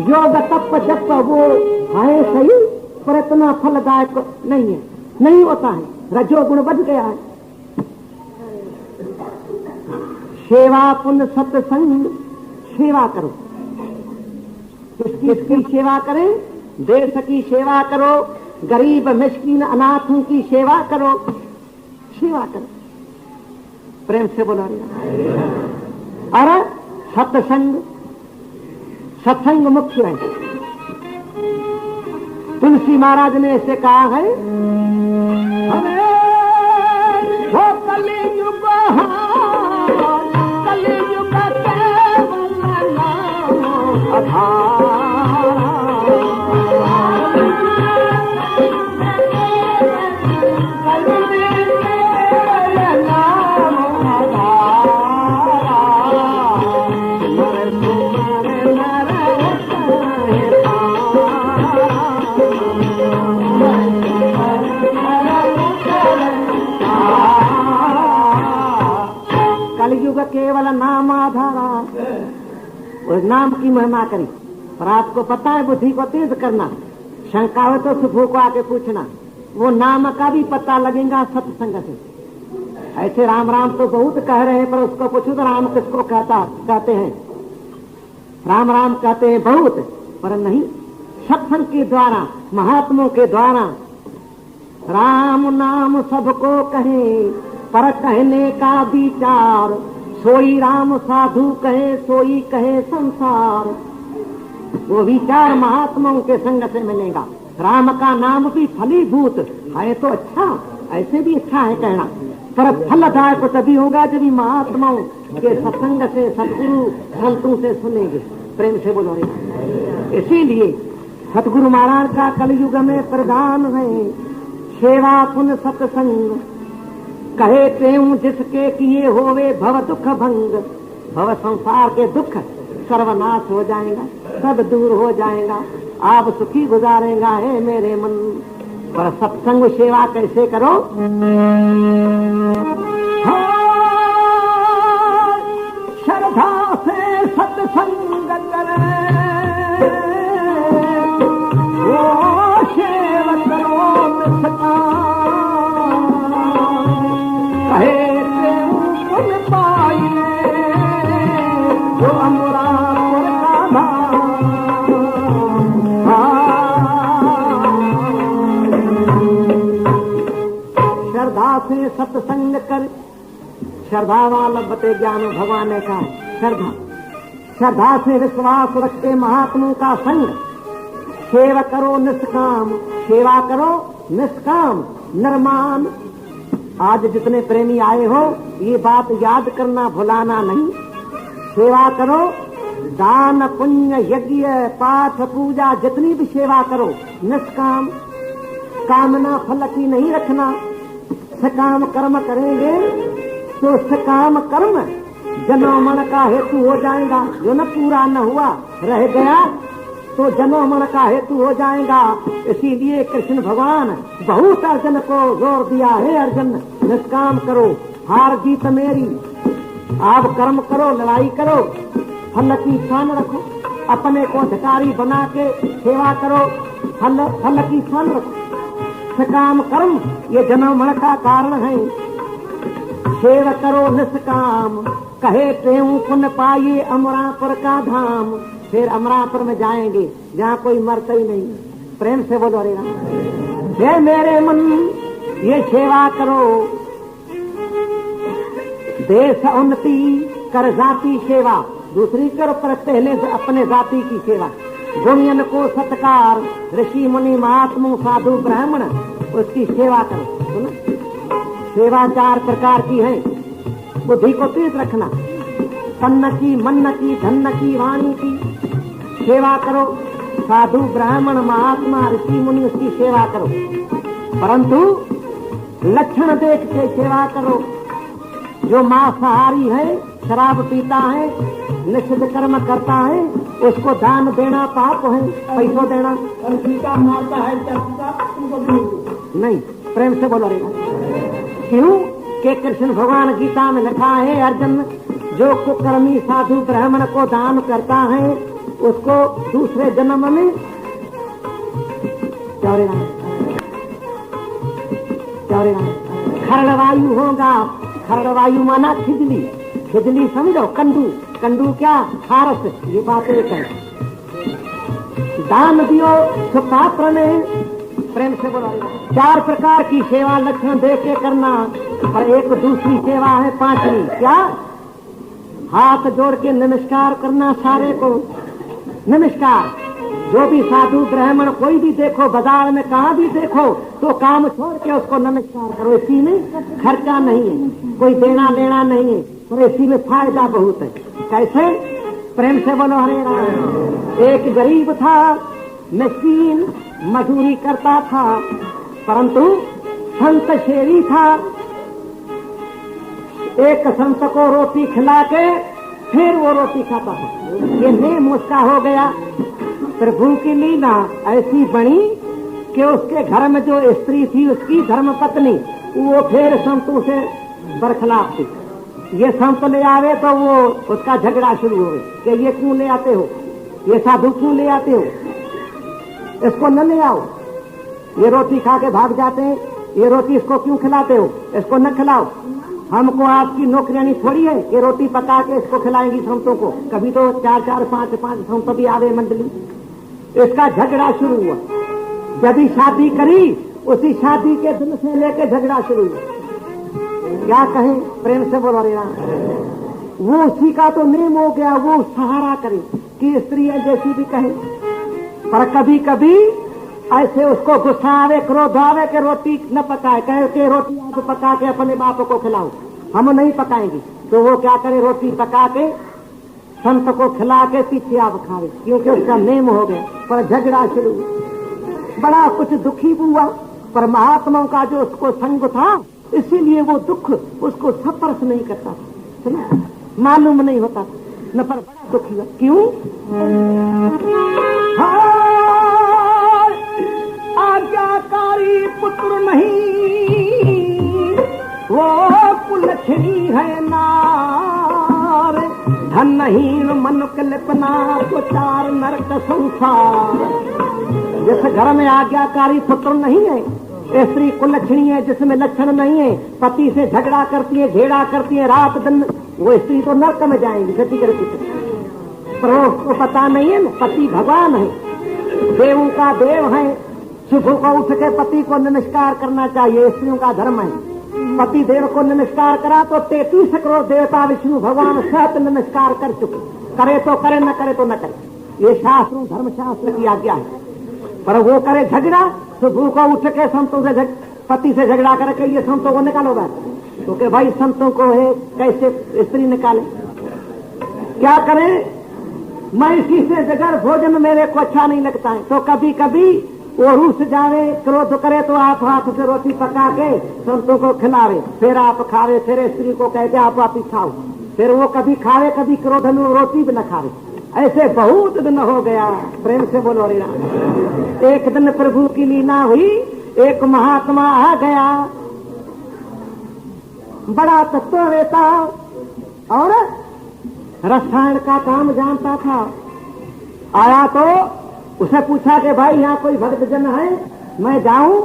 योग तप जप वो है सही पर इतना फलदायक नहीं है, नहीं होता है। रजोगुण बढ़ गया है। सेवा पुण्य सत्संग सेवा करो। किसकी सेवा करें? देश की सेवा करो, गरीब मिस्कीन अनाथों की सेवा करो। सेवा करो। प्रेम से बोलो। अरे सत्संग मुख्य है। तुलसी महाराज ने ऐसे कहा है हमें हो कलियुग केवल आधार। केवल नाम आधारा। उस नाम की महिमा करी। पर आपको पता है बुद्धि को तेज करना। शंका हो तो सुफू को आके पूछना। वो नाम का भी पता लगेगा सत्संग से। ऐसे राम राम तो बहुत कह रहे हैं पर उसको पूछो तो राम किसको कहते हैं? राम राम कहते हैं बहुत, पर नहीं सत्संग के द्वारा महात्माओं के द्वारा। राम नाम सबको कहे पर कहने का विचार। सोई राम साधु कहे, सोई कहे संसार। वो भी 4 महात्माओं के संग से मिलेगा। राम का नाम भी फलीभूत है तो अच्छा, ऐसे भी अच्छा है कहना, पर फलदायक तो तभी होगा जब महात्माओं के सत्संग से, सतगुरु संतों से सुनेंगे। प्रेम से बोलो रे। इसीलिए सतगुरु महाराज का कलयुग में प्रधान है सेवा पुन सत्संग। कहे तेऊ जिसके किए होवे भव दुख भंग। भव संसार के दुख सर्वनाश हो जाएगा, सब दूर हो जाएगा, आप सुखी गुजारेगा है मेरे मन। पर सत्संग सेवा कैसे करो? श्रद्धा से सत्संग करे, वो सेवा करो निष्ठा। कहे पुन पाइए जो अमरापुर का धाम। श्रद्धा से सत्संग कर, श्रद्धा वाला बते ज्ञान भगवान ने कहा। श्रद्धा से विश्वास रखते महात्माओं का संग। सेवा करो निष्काम, सेवा करो निष्काम निर्माण। आज जितने प्रेमी आए हो ये बात याद करना, भुलाना नहीं। सेवा करो, दान पुण्य यज्ञ पाठ पूजा जितनी भी सेवा करो निष्काम, कामना फल की नहीं रखना। सकाम कर्म करेंगे तो सकाम कर्म जनोमन का हेतु हो जाएगा। जो न पूरा न हुआ रह गया तो जनोमन का हेतु हो जाएगा। इसीलिए कृष्ण भगवान बहुत अर्जुन को जोर दिया है, अर्जुन निष्काम करो, हार जीत मेरी। आप कर्म करो, लड़ाई करो, फल की इच्छा न रखो। अपने को धिकारी बना के सेवा करो, फल की इच्छा न रखो। सकाम कर्म ये जनोमन का कारण है। सेवा करो निष्काम, कहे तेऊ पुण्य पाइए अमरापुर का धाम। फिर अमरापुर में जाएंगे जहाँ कोई मरता ही नहीं। प्रेम से बोलो रे राम। हे मेरे मन ये सेवा करो, देश उन्नति कर जाति सेवा। दूसरी करो पर पहले से अपने जाति की सेवा। गुणियन को सत्कार, ऋषि मुनि महात्मा साधु ब्राह्मण उसकी सेवा करो। सुनो, सेवा 4 प्रकार की है। बुद्धि को तेज रखना, तन्न की, मन की, धन की, वाणी की सेवा करो। साधु ब्राह्मण महात्मा ऋषि मुनि उसकी सेवा करो, परंतु लक्षण देख के सेवा करो। जो मांसाहारी है, शराब पीता है, निषिद्ध कर्म करता है, उसको दान देना पाप है। पैसों देना और गीता मारता है उनको नहीं। प्रेम से बोलो रहेगा। क्यों कि कृष्ण भगवान गीता में लिखा है, अर्जुन जो कुकर्मी साधु ब्राह्मण को दान करता है उसको दूसरे जन्म में खरड़वायु होगा। खरड़वायु माना खिजली, खिजली समझो, कंडू, कंडू क्या खारस, ये बात एक है। दान दियो सुपात्र में। प्रेम से बोलो। 4 प्रकार की सेवा लक्षण देख के करना, और एक दूसरी सेवा है 5वीं। क्या? हाथ जोड़ के नमस्कार करना सारे को। नमस्कार, जो भी साधु ब्राह्मण कोई भी देखो, बाजार में कहाँ भी देखो तो काम छोड़ के उसको नमस्कार करो। इसी में खर्चा नहीं है, कोई देना लेना नहीं है, और इसी में फायदा बहुत है। कैसे? प्रेम से बोलो हरे राम। एक गरीब था, मिस्कीन, मजदूरी करता था, परंतु संत शेरी था। एक संत को रोटी खिला के फिर वो रोटी खाता था। ये नेम उसका हो गया। प्रभु की लीला ऐसी बनी कि उसके घर में जो स्त्री थी उसकी धर्म पत्नी वो फिर संतों से बरखलाफ थी। ये संत ले आवे तो वो उसका झगड़ा शुरू हो कि ये क्यों ले आते हो, ये साधु क्यों ले आते हो, इसको न ले आओ। ये रोटी खा के भाग जाते हैं, ये रोटी इसको क्यों खिलाते हो, इसको न खिलाओ। हमको आपकी नौकरियानी थोड़ी है कि रोटी पका के इसको खिलाएंगी संतों को। कभी तो 4-4, 5-5 संत भी आवे मंडली। इसका झगड़ा शुरू हुआ। जब ही शादी करी उसी शादी के दिन से लेके झगड़ा शुरू हुआ। क्या कहें? प्रेम से बोलो रे राम। वो उसी का तो नेम हो गया, वो सहारा करे कि स्त्री है जैसी भी कहे। पर कभी कभी ऐसे उसको गुस्सा आवे, क्रोध आवे कि रोटी न पकाए, कहे कि रोटी आप पका के अपने बाप को खिलाओ, हम नहीं पकाएंगे। तो वो क्या करे, रोटी पका के संत को खिला के पीछे आप खावे, क्योंकि उसका नेम हो गया। पर झगड़ा शुरू, बड़ा कुछ दुखी हुआ। पर महात्माओं का जो उसको संग था, इसीलिए वो दुख उसको स्पर्श नहीं करता था, सुना, मालूम नहीं होता न, पर बड़ा दुखी हुआ। क्यों? आज्ञाकारी पुत्र नहीं, वो कुलछनी है नार, धनहीन मन कल्पना प्रचार नरक संसार। जिस घर में आज्ञाकारी पुत्र नहीं है, स्त्री कुलक्षणी है जिसमें लक्षण नहीं है, पति से झगड़ा करती है, घेड़ा करती है रात दिन, वो स्त्री तो नरक में जाएंगी गति करती। पर उसको पता नहीं है, पति भगवान है, देवों का देव है। सुबह को उठ के पति को नमस्कार करना चाहिए, स्त्रियों का धर्म है। पति देव को नमस्कार करा तो 33 करोड़ देवता विष्णु भगवान सहित नमस्कार कर चुके, करे तो करे, न करे तो न करे। ये शास्त्रों धर्म शास्त्र की आज्ञा है। पर वो करे झगड़ा, सुबह को उठ के संतों से पति से झगड़ा करके ये संतों को निकालोगा, तो कि भाई संतों को है कैसे स्त्री निकाले, क्या करें? मैं इसी से जगह भोजन मेरे को अच्छा नहीं लगता है। तो कभी कभी वो रूस जावे, क्रोध करे तो आप हाथ से रोटी पका के संतों को खिलावे, फिर आप खावे, फिर स्त्री को कहते आप वापिस खाओ, फिर वो कभी खावे, कभी क्रोध में रोटी भी न खावे। ऐसे बहुत दिन हो गया। प्रेम से बोलो रे राम। एक दिन प्रभु की लीला हुई, एक महात्मा आ गया, बड़ा तत्ववेता और रसायन का काम जानता था। आया तो उसे पूछा कि भाई यहाँ कोई भक्त जन है, मैं जाऊं?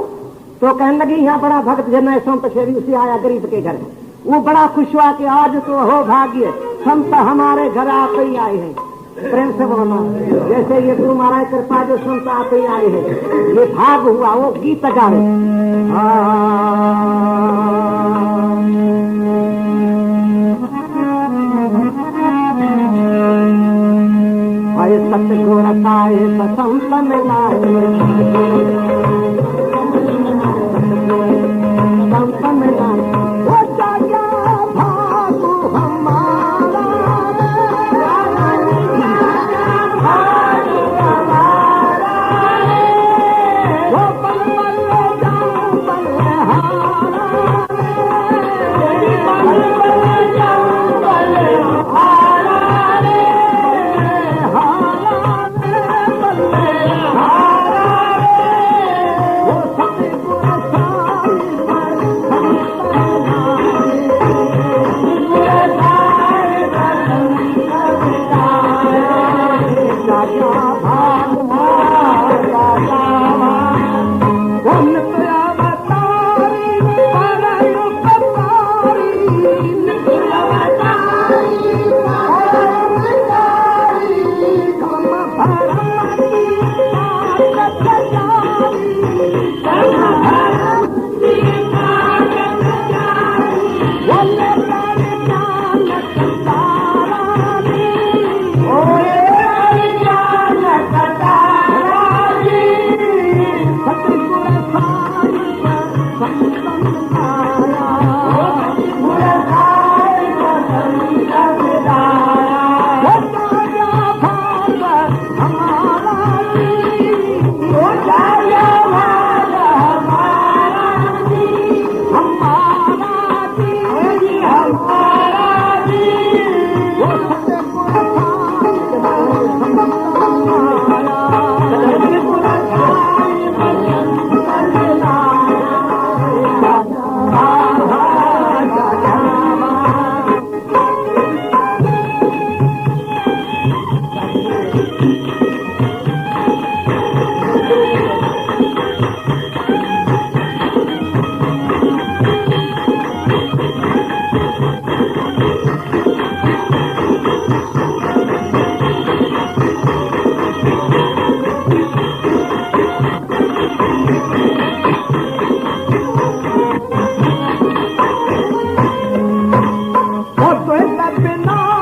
तो कहने लगी यहाँ बड़ा भक्त जन है, संत शेरी उसे आया गरीब के घर। वो बड़ा खुश हुआ कि आज तो हो भाग्य, संत हमारे घर आते ही आए हैं। प्रेम से बोलना, जैसे ये गुरु महाराज कृपा जो संत आते ही आए हैं, ये भाग हुआ। वो गीत गावे, सत्य को रसाए संत में लाए, संत में लाए, वो जाया भागु हमारा, वो पल पल जाऊं बलहारा, पल पल जाऊं बलहारा, बिना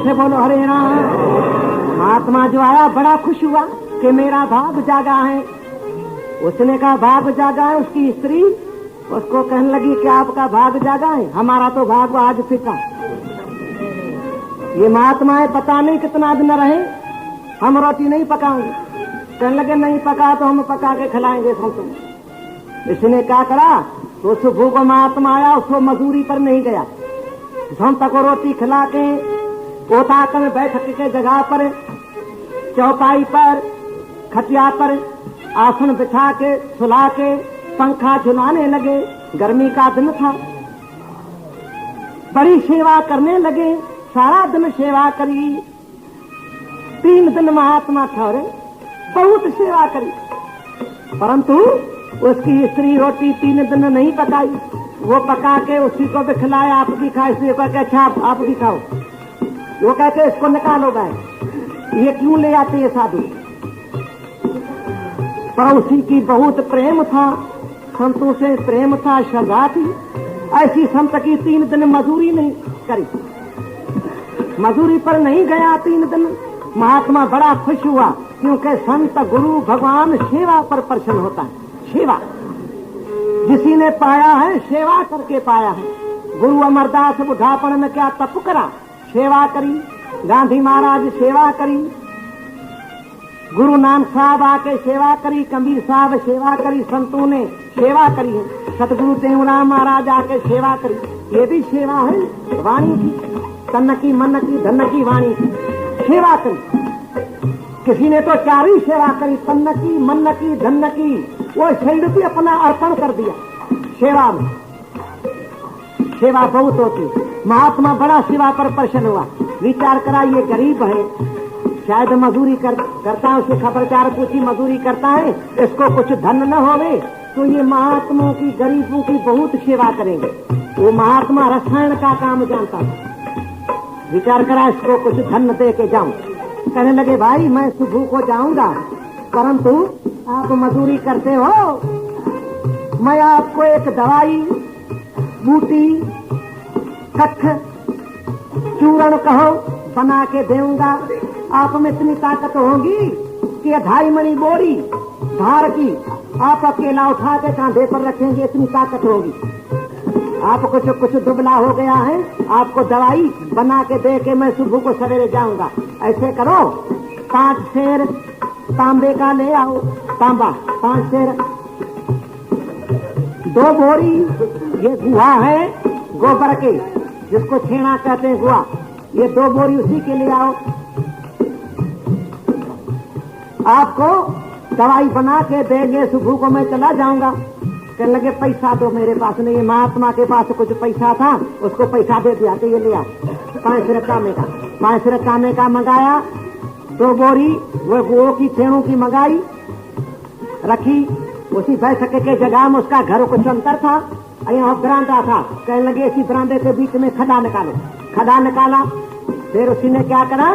से बोलो हरे राम। महात्मा जो आया बड़ा खुश हुआ कि मेरा भाग जागा है। उसने कहा भाग जागा है। उसकी स्त्री उसको कहने लगी कि आपका भाग जागा है, हमारा तो भाग आज फिका। ये महात्माएं पता नहीं कितना दिन रहे, हम रोटी नहीं पकाएंगे। कहने लगे नहीं पका तो हम पका के खिलाएंगे तुम। इसने क्या करा, तो सुबह को महात्मा आया, उसको मजूरी पर नहीं गया, हम तक रोटी खिला के पोताक में बैठक के जगह पर चौपाई पर खटिया पर आसन बिछा के सुला के पंखा झुलाने लगे। गर्मी का दिन था, बड़ी सेवा करने लगे, सारा दिन सेवा करी। 3 दिन महात्मा ठहरे, बहुत सेवा करी, परंतु उसकी स्त्री रोटी 3 दिन नहीं पकाई। वो पका के उसी को भी खिलाया, आप भी खाए। इसलिए कहा अच्छा आप भी खाओ। वो कहते इसको निकालो गए, ये क्यों ले आते ये साधु। पर उसी की बहुत प्रेम था, संतों से प्रेम था, श्रद्धा थी। ऐसी संत की 3 दिन मजूरी नहीं करी, मजूरी पर नहीं गया 3 दिन। महात्मा बड़ा खुश हुआ, क्योंकि संत गुरु भगवान सेवा पर प्रसन्न होता है। सेवा जिसी ने पाया है, सेवा करके पाया है। गुरु अमरदास बुढ़ापन में क्या तप करा, सेवा करी। गांधी महाराज सेवा करी, गुरु नानक साहब आके सेवा करी, कबीर साहब सेवा करी, संतों ने सेवा करी है। सतगुरु देवराम महाराज आके सेवा करी। ये भी सेवा है वाणी की, तन की मन की धन की वाणी की सेवा करी। किसी ने तो 4 ही सेवा करी, तन की मन की धन की, वो शरीर भी अपना अर्पण कर दिया सेवा में। सेवा बहुत होती। महात्मा बड़ा सेवा पर प्रसन्न हुआ। विचार करा ये गरीब है, शायद मजूरी करता है, उसकी खबरचार पूछी मजूरी करता है, इसको कुछ धन न होवे तो ये महात्माओं की गरीबों की बहुत सेवा करेंगे। वो महात्मा रसायन का काम जानता था। विचार करा इसको कुछ धन दे के जाऊं। कहने लगे भाई मैं सुबह को जाऊंगा, परंतु आप मजूरी करते हो, मैं आपको एक दवाई बूटी कख चूर्ण कहो बना के दूंगा। आप में इतनी ताकत होगी कि 2.5 मणी बोरी भार की आप अकेला उठा के कांधे पर रखेंगे, इतनी ताकत होगी। आप कुछ दुबला हो गया है, आपको दवाई बना के दे के मैं सुबह को सवेरे जाऊंगा। ऐसे करो 5 सेर तांबे का ले आओ, तांबा 5 सेर, 2 बोरी ये गुहा है गोबर के, जिसको छेना कहते हैं गुहा, ये 2 बोरी उसी के ले आओ। आपको दवाई बना के देंगे, सुबह को मैं चला जाऊंगा। कहने लगे पैसा तो मेरे पास नहीं है। महात्मा के पास कुछ पैसा था, उसको पैसा दे दिया कि ये लिया 5 सेर कामे का। 5 सेर कामे का मंगाया, 2 बोरी वो गुओं की छेणों की मंगाई, रखी उसी बैठक के जगह में। उसका घर कुछ अंतर था, यहाँ बरामदा था। कहने लगे इसी बरामदे के बीच में खड्डा निकालो। खड्डा निकाला, फिर उसी ने क्या करा,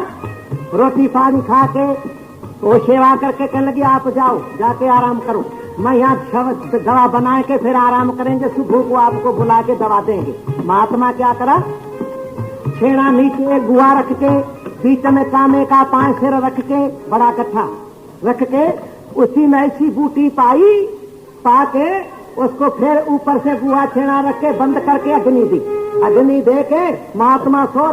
रोटी पानी खा के वो सेवा करके कहने लगे आप जाओ जाके आराम करो, मैं यहाँ दवा बना के फिर आराम करेंगे, सुबह को आपको बुला के दवा देंगे। महात्मा क्या करा, छेड़ा नीचे गुआ रख के, बीच में कामे का 5 सेर रख के, बड़ा कट्ठा रख के, उसी में ऐसी बूटी पाई, पाके उसको फिर ऊपर से गुआ छेड़ा रख के बंद करके अग्नि दी। अग्नि दे के महात्मा सो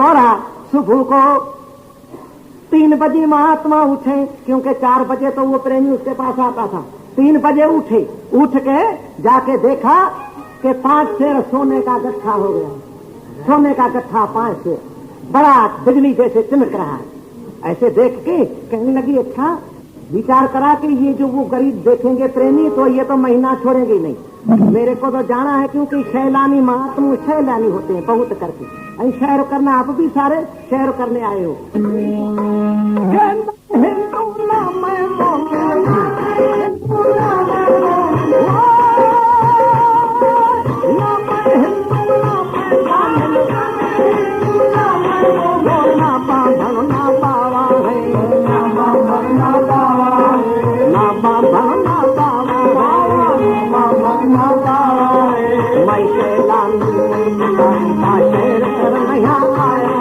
रहा। सुबह को 3 बजे महात्मा उठे, क्योंकि 4 बजे तो वो प्रेमी उसके पास आता था। 3 बजे उठे, उठ के जाके देखा कि 5 सेर सोने का गट्ठा हो गया। सोने का गट्ठा 5 सेर, बड़ा बिजली जैसे चमक रहा है। ऐसे देख के कहने लगी अच्छा, विचार करा कि ये जो वो गरीब देखेंगे प्रेमी तो ये तो महीना छोड़ेंगे नहीं। मेरे को तो जाना है, क्योंकि शैलानी महात्मा शैलानी होते हैं बहुत करके। शहर करना, आप भी सारे शहर करने आए हो। मैं शैलानी शेर कर नया आया।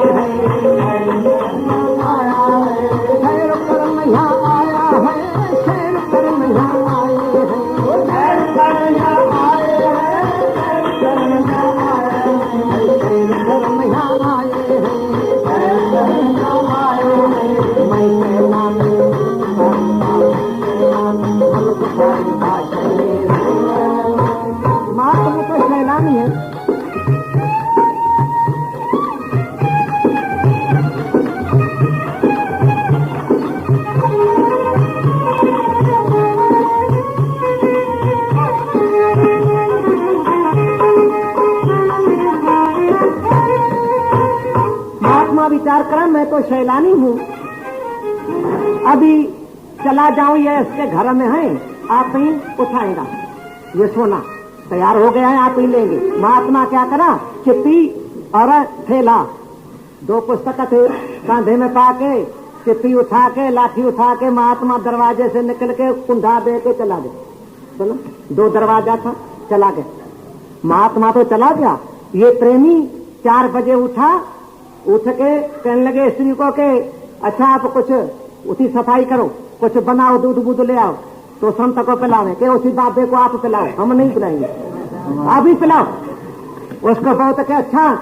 विचार करा मैं तो शैलानी हूँ, अभी चला जाऊं, ये इसके घर में है, आप ही उठाएगा ये सोना, तैयार हो गया है, आप ही लेंगे। महात्मा क्या करा, चिट्ठी और थैला, 2 पुस्तक थे कांधे में पाके, चिट्ठी उठा के, लाठी उठा के महात्मा दरवाजे से निकल के कुंधा दे के चला गया। सुनो, 2 दरवाजा था, चला गया। महात्मा तो चला गया, ये प्रेमी 4 बजे उठा, उठ के कहने लगे स्त्री को के अच्छा आप कुछ उसी सफाई करो, कुछ बनाओ, दूध बूध ले आओ तो संत को पिलावे, के उसी बाबे को आप पिलाओ, हम नहीं पिलाएंगे, आप ही पिलाओ। उसको बहुत के अच्छा,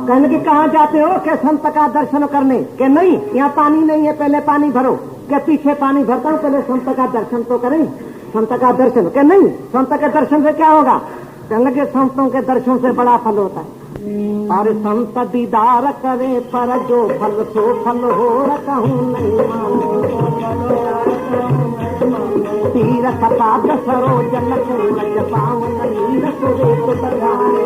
कहने की कहाँ जाते हो, के संत का दर्शन करने, के नहीं यहाँ पानी नहीं है, पहले पानी भरो, के पीछे पानी भरता हूँ, पहले संत का दर्शन तो करें, संत का दर्शन, के नहीं संत के दर्शन से क्या होगा, कहने लगे संतों के दर्शन से बड़ा फल होता है। और संत दीदार करे पर जो फल सो फल हो रखूं नहीं तीरथ पाद सरोजन सूरज पावन नीरस रेत बजाए,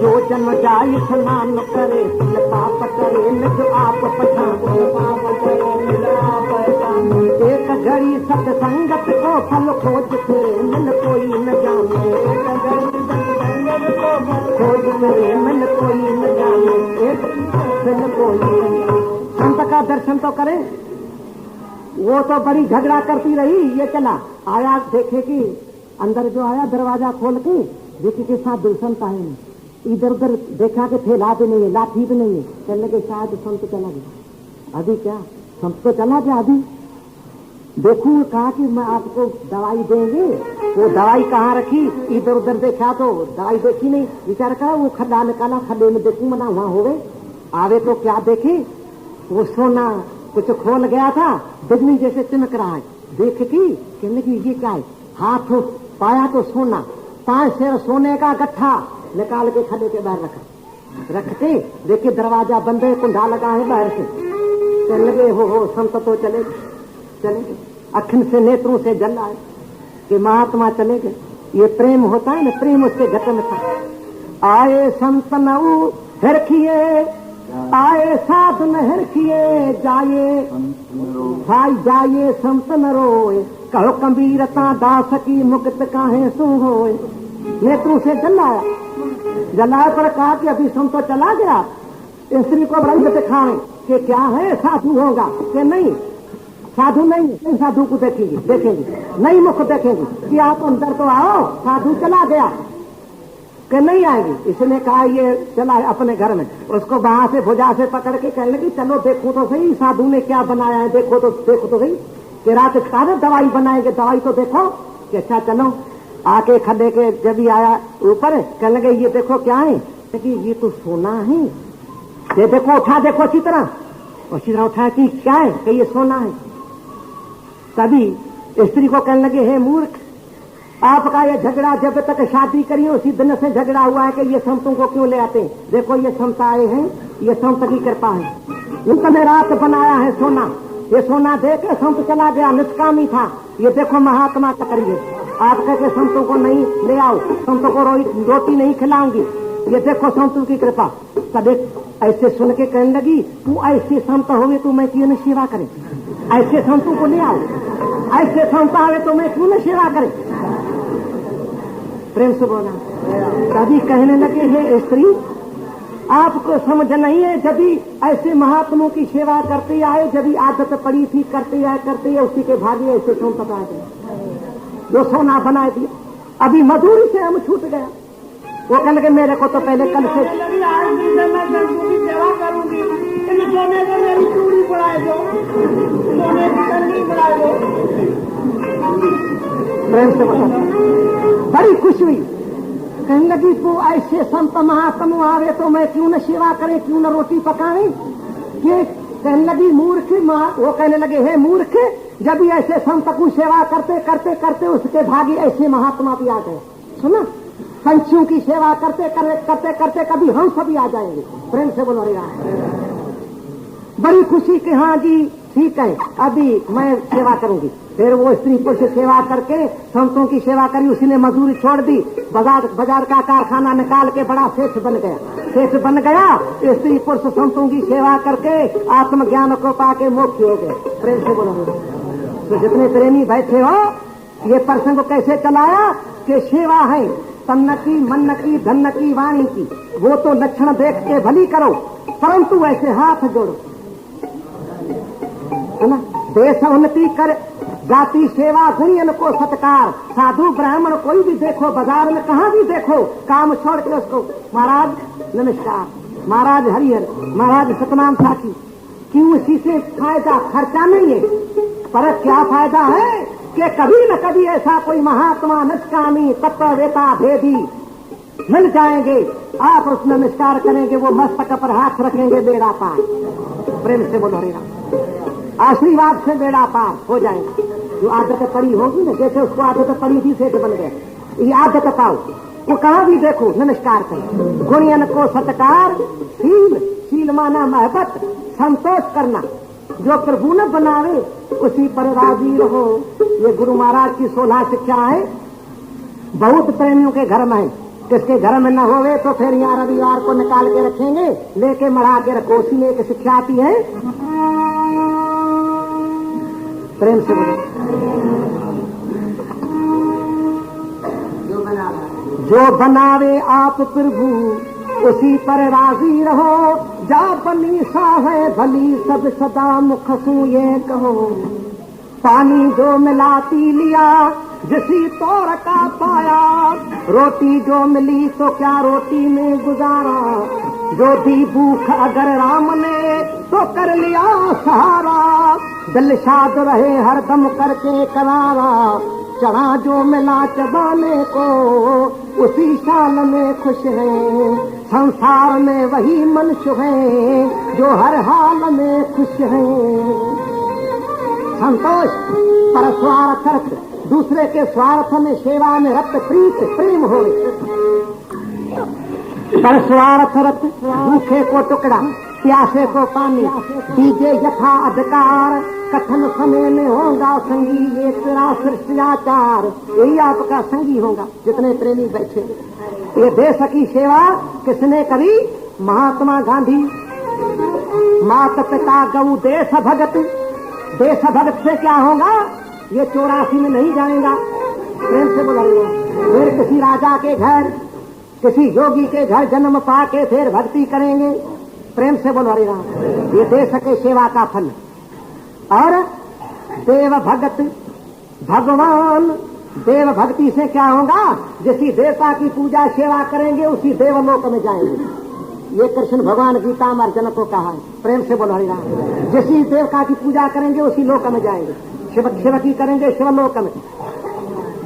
जो जन्म जाय स्नान करे तिल पाप करे निज आप पछाने, एक घड़ी सत्संगत को फल खोज फिरे मन कोई न जाने, खोज फिरे मन कोई न जाने, एक दिन कोई। संत का दर्शन तो करे, वो तो बड़ी झगड़ा करती रही, ये चला आया, देखे कि अंदर जो आया दरवाजा खोल के देखे के साथ संत आए, इधर उधर देखा कि थैला भी नहीं है, लाठी भी नहीं है, कहने लगे शायद संत चला गया। अभी क्या संत तो चला गया, अभी देखूं, कहा कि मैं आपको दवाई देंगे, वो दवाई कहाँ रखी, इधर उधर देखा तो दवाई देखी नहीं, विचार करा वो खड्डा निकाला, खड्डे में देखूं मना वहां हो गए, आवे तो क्या देखे, वो सोना कुछ खोल गया था, बिजली जैसे चमक रहा है, देख की कहने की ये क्या है, हाथ पाया तो सोना, 5 सेर सोने का गट्ठा निकाल के खड्डे के बाहर रखते, देखिए दरवाजा बंद है, कुंडा लगा है बाहर से, कहने लगे हो संत तो चले गए, अखिन से नेत्रों से जल आए कि महात्मा चले गए। ये प्रेम होता है ना, प्रेम उसके घट में था। आए संत नऊ हरखिए, आए साध न हरखिए, जाए संत न रोए, कहो कबीरता दास की मुक्त काहे सो होए। नेत्रों से जलाया पर कहा कि अभी संत तो चला गया, स्त्री को रंग दिखावे कि क्या है, साधु होगा कि नहीं, साधु नहीं, साधु को देखेंगे नहीं, मुख देखेंगे कि आप अंदर तो आओ, साधु चला गया कि नहीं आएगी। इसने कहा ये चला है अपने घर में, उसको वहां से भुजा से पकड़ के कहने लगी चलो देखो तो सही साधु ने क्या बनाया है, देखो तो सही, कि रात का दवाई बनाएंगे, दवाई तो देखो, कि अच्छा चलो। आके खड्डे के जब भी आया ऊपर, कहने लगे ये देखो क्या है, कि ये तो सोना है, ये देखो उठा देखो अच्छी तरह उठा कि क्या है, कि ये सोना है। तभी स्त्री को कहने लगे हे मूर्ख, आपका ये झगड़ा जब तक शादी करिए उसी दिन से झगड़ा हुआ है कि ये संतों को क्यों ले आते हैं, देखो ये संत आए हैं, ये संत की कृपा है, उनने रात बनाया है सोना, ये सोना देख के संत चला गया, निष्कामी था, ये देखो महात्मा का करिए, आप कहते संतों को नहीं ले आओ, संतों को रोटी नहीं खिलाऊंगी, ये देखो संतों की कृपा। तब ऐसे सुन के कहने लगी तू ऐसे संत होवे तो मैं क्यों न सेवा करे, ऐसे संतों को ले आओ, ऐसे संत आवे तो मैं क्यों न सेवा करे, प्रेम से बोला। तभी कहने लगे हे स्त्री, आपको समझ नहीं है, जब ऐसे महात्माओं की सेवा करते आए, जब आदत पड़ी थी करते आए उसी के भाग्य ऐसे संत आ गए, जो सोना बनाए दिया, अभी मजदूरी से हम छूट गया। वो कहने लगे मेरे को तो पहले कल से सेवा करूंगी, सोने को मेरी चूड़ी बढ़ाए दो, सोने की कंगी बढ़ाए दो। प्रेम से बता, बड़ी खुश हुई, कहने लगी तू ऐसे संत महात्मा आवे तो मैं क्यों न सेवा करे, क्यों न रोटी पकाए, कि कहने लगी मूर्ख। वो कहने लगे हे मूर्ख, जब भी ऐसे संत को सेवा करते करते करते उसके भागी ऐसे महात्मा भी आ गए। सुना, पंछियों की सेवा करते करते करते कभी हम सभी आ जाएंगे। प्रेम से बोलो रे, बड़ी खुशी कि हाँ जी ठीक है, अभी मैं सेवा करूंगी। फिर वो स्त्री पुरुष सेवा करके संतों की सेवा करी, उसी ने मजदूरी छोड़ दी, बाजार का कारखाना निकाल के बड़ा सेठ बन गया। सेठ बन गया। स्त्री पुरुष संतों की सेवा करके आत्मज्ञान को पाके मोक्ष हो गए। प्रेम से बोलो। तो जितने प्रेमी बैठे हो, ये प्रसंग कैसे चलाया कि सेवा है तन्न की, मन की, धन की, वाणी की, वो तो लक्षण देख के भली करो, परंतु ऐसे हाथ जोड़ो, है ना। देश उन्नति कर, जाति सेवा, गुणियन को सत्कार, साधु ब्राह्मण कोई भी देखो, बाजार में कहाँ भी देखो, काम छोड़ के उसको महाराज नमस्कार, महाराज हरिहर, महाराज सतनाम साखी, क्यों इसी से फायदा खर्चा नहीं है, पर क्या फायदा है कि कभी न कभी ऐसा कोई महात्मा निष्कामी तत्ववेता भेदी मिल जाएंगे, आप उस नमस्कार करेंगे, वो मस्तक पर हाथ रखेंगे, बेड़ा पार। प्रेम से बोलो हरे राम। आशीर्वाद से बेड़ा पार हो जाएगा। जो आदत पड़ी होगी ना, जैसे उसको आदत पड़ी थी, सेठ बन गए, ये आदत पाओ, वो कहाँ भी देखो नमस्कार करें। गुणियन को सत्कार, शील, शील माना महबत, संतोष करना, जो प्रभु न बनावे उसी पर राजी रहो। ये गुरु महाराज की 16 शिक्षा है, बहुत प्रेमियों के घर में है। किसके घर में न होवे तो फिर यहाँ रविवार को निकाल के रखेंगे, लेके मढ़ा के रखो। उसी में एक शिक्षा आती है, प्रेम से बोलो, जो बनावे आप प्रभु उसी पर राजी रहो। जा बनी सा है भली सब सदा मुख सू ये कहो। पानी जो मिला पी लिया जिसी तौर का पाया, रोटी जो मिली तो क्या रोटी में गुजारा। जो दी भूख अगर राम ने तो कर लिया सहारा। दिल शाद रहे हर दम करके करारा। चढ़ा जो मिला चबाने को उसी साल में खुश है। संसार में वही मनुष्य है जो हर हाल में खुश है। संतोष पर स्वार्थ रक्त, दूसरे के स्वार्थ में सेवा में रक्त प्रीत प्रेम हो। पर स्वार्थ रक्त, भूखे को टुकड़ा, प्यासे को पानी, दीजिए यथा अधिकार। कठिन समय में होगा संगी ये तेरा सृष्टियाचार। यही आपका संगी होगा जितने प्रेमी बैठे। ये देश की सेवा किसने करी? महात्मा गांधी। माता पिता गऊ देश भगत। देश भगत से क्या होगा? ये 84 में नहीं जाएगा। प्रेम से बोलेगा। फिर किसी राजा के घर, किसी योगी के घर जन्म पाके फिर भक्ति करेंगे। प्रेम से बोलो हरे राम। ये देश के सेवा का फल। और देव भगत, भगवान देव भक्ति से क्या होगा? जिसी देवता की पूजा सेवा करेंगे उसी देवलोक में जाएंगे। ये कृष्ण भगवान गीता में अर्जुन को कहा है। प्रेम से बोलो हरे राम। जिसी देवता की पूजा करेंगे उसी लोक में जाएंगे। शिव की करेंगे शिवलोक में,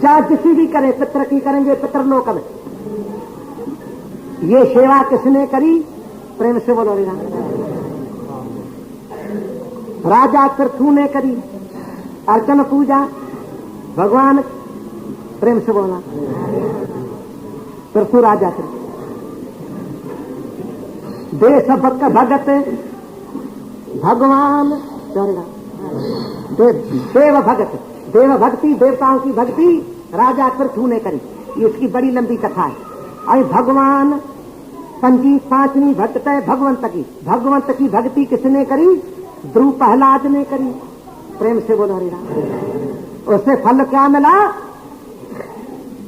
चाहे जिसी भी करें, पितर की करेंगे पितरलोक में। ये सेवा किसने करी? प्रेम से बोलो हरे राम। राजा पृथु ने करी अर्चन पूजा भगवान। प्रेम से बोलना। पृथु राजा थे। देश भक्त भगत भगवान देव भगत। देव भक्ति, देवताओं की भक्ति राजा पृथु ने करी। ये इसकी बड़ी लंबी कथा है। और भगवान पांचवी भक्त है भगवंत की। भगवंत की भक्ति किसने करी? ध्रुव प्रहलाद ने करी। प्रेम से बोलो हरे राम। उससे फल क्या मिला?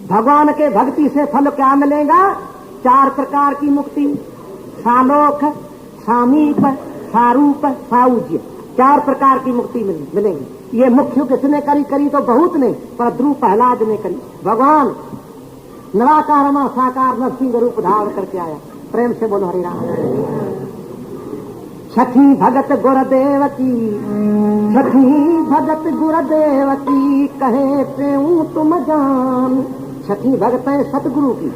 भगवान के भक्ति से फल क्या मिलेगा? 4 प्रकार की मुक्ति। सालोक, सामीप, सारूप, साउज्य। 4 प्रकार की मुक्ति मिलेगी। ये मुख्य किसने करी तो बहुत नहीं, पर ध्रुव प्रहलाद ने करी। भगवान निराकार में साकार नरसिंह रूप धारण करके आया। प्रेम से बोलो हरे राम। छठी भगत गुरुदेव की, छठी भगत गुरुदेव की, कहे प्रेम तुम जान। छठी भगत है सतगुरु की।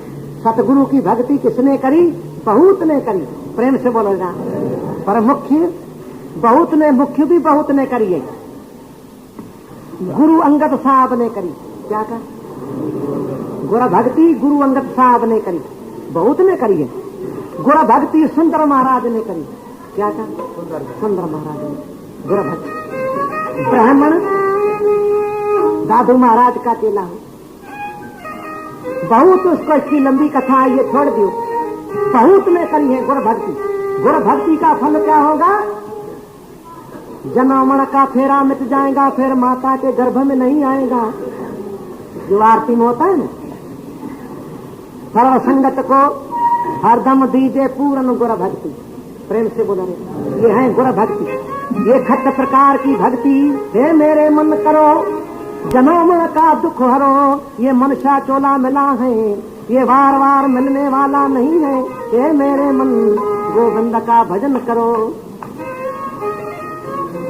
सतगुरु की भक्ति किसने करी? बहुत ने करी। प्रेम से बोलो राम। पर मुख्य बहुत ने, मुख्य भी बहुत ने करी है। गुरु अंगद साहब ने करी। क्या कर? गुरु भक्ति गुरु अंगद साहब ने करी। बहुत ने करी है। गुरु भक्ति सुंदर महाराज ने करी। क्या था? सुंदर महाराज ने गुरु भक्ति। ब्राह्मण दादू महाराज का चेला हो। बहुत उसको इसकी लंबी कथा ये छोड़ दियो। बहुत में करी है गुरु भक्ति। गुरु भक्ति का फल क्या होगा? जन्मण का फेरा मिट जाएगा, फिर माता के गर्भ में नहीं आएगा। जो आरती में होता है ना, सर्व संगत को हरदम दीजिए पूर्ण गुरु भक्ति। प्रेम से बोलो, ये है गुरु भक्ति। ये खट प्रकार की भक्ति हे मेरे मन करो, जन्मण का दुख हरो। ये मनसा चोला मिला है, ये बार बार मिलने वाला नहीं है। हे मेरे मन गोविंद का भजन करो।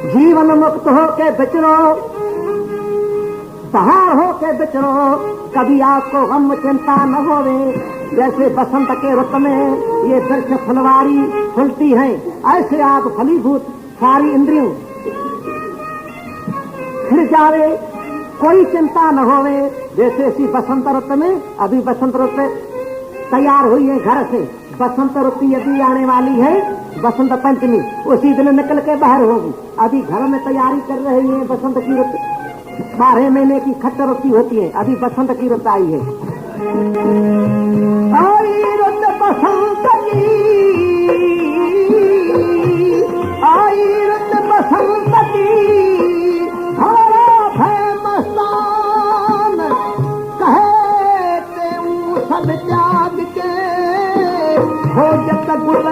जीवन मुक्त हो के बिचरो, बहार हो के बिचरो, कभी आपको गम चिंता न होवे। जैसे बसंत के रुत में ये वृक्ष फुलवारी फूलती है, ऐसे आप फलीभूत सारी इंद्रियों फिर जावे, कोई चिंता न होवे। जैसे इसी बसंत रुत में, अभी बसंत रुत तैयार हुई है घर से, बसंत रुत यदि आने वाली है, बसंत पंचमी उसी दिन निकल के बाहर होगी। अभी घर में तैयारी कर रही है बसंत की रुत, 12 महीने की खट्ट रुती होती है, अभी बसंत की रुत आई है। आई रुत बसंत की, आई रुत बसंत की, हमारा भय मस्तान कहते सब त्याग के हो जत गुल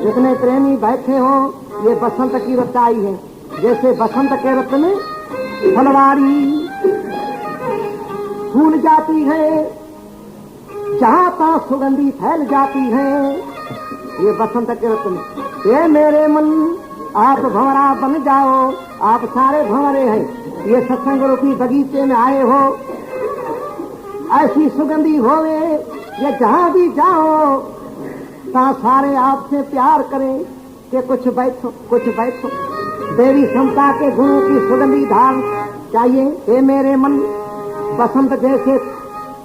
जितने प्रेमी बैठे हो ये बसंत की रत आई है। जैसे बसंत के रत में फलवारी फूल जाती है, जहाँ तहाँ सुगंधी फैल जाती है, ये बसंत के रत में। ये मेरे मन आप भंवरा बन जाओ, आप सारे भंवरे हैं। ये सत्संग रूपी बगीचे में आए हो, ऐसी सुगंधी होवे ये जहाँ भी जाओ ता सारे आपसे प्यार करें कि कुछ बैठो कुछ बैठो। देवी क्षमता के गुणों की सुगंधी धार चाहिए। ये मेरे मन बसंत जैसे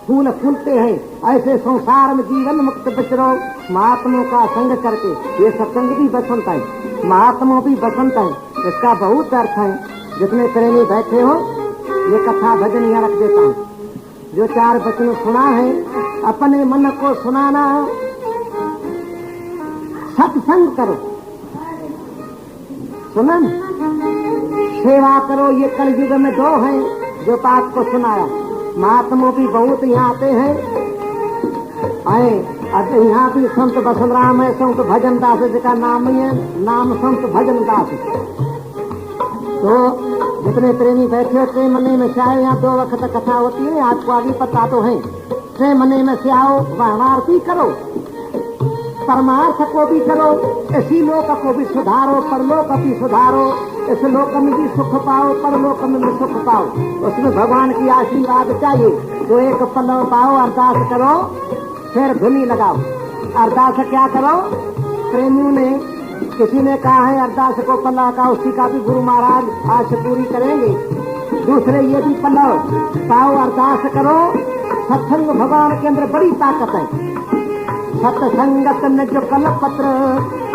फूल फूलते हैं, ऐसे संसार में जीवन मुक्त बिचरो महात्माओं का संग करके। ये सत्संग भी बसंत है, महात्मा भी बसंत है। इसका बहुत अर्थ है। जितने प्रेमी बैठे हो ये कथा भजन यहाँ रख देता हूँ। जो 4 वचन सुना है अपने मन को सुनाना, सत्संग करो, सुना न? सेवा करो। ये कलयुग में 2 हैं जो बात को सुनाया। महात्मा भी बहुत यहाँ आते हैं, आए यहाँ भी संत बसंत राम है, संत भजन दास जिसका नाम ही है, नाम संत भजन दास। तो जितने प्रेमी बैठे होते मने में से आए, यहाँ 2 वक्त कथा होती है, आपको आगे पता तो है। 6 मने में से आओ, वाहवारती करो, परमार्थ को भी करो, इसी लोक को भी सुधारो, परलोक भी सुधारो। इस लोक में भी सुख पाओ, परलोक में भी सुख पाओ। उसमें भगवान की आशीर्वाद चाहिए। तो एक पल्लव पाओ, अरदास करो, फिर धुनी लगाओ। अरदास क्या करो? प्रेमियों ने किसी ने कहा है अरदास को पल्लव का, उसी का भी गुरु महाराज आज पूरी करेंगे। दूसरे ये भी पल्लव पाओ, अरदास करो। सत्संग भगवान के अंदर बड़ी ताकत है। सत्संगत में जो कलपत्र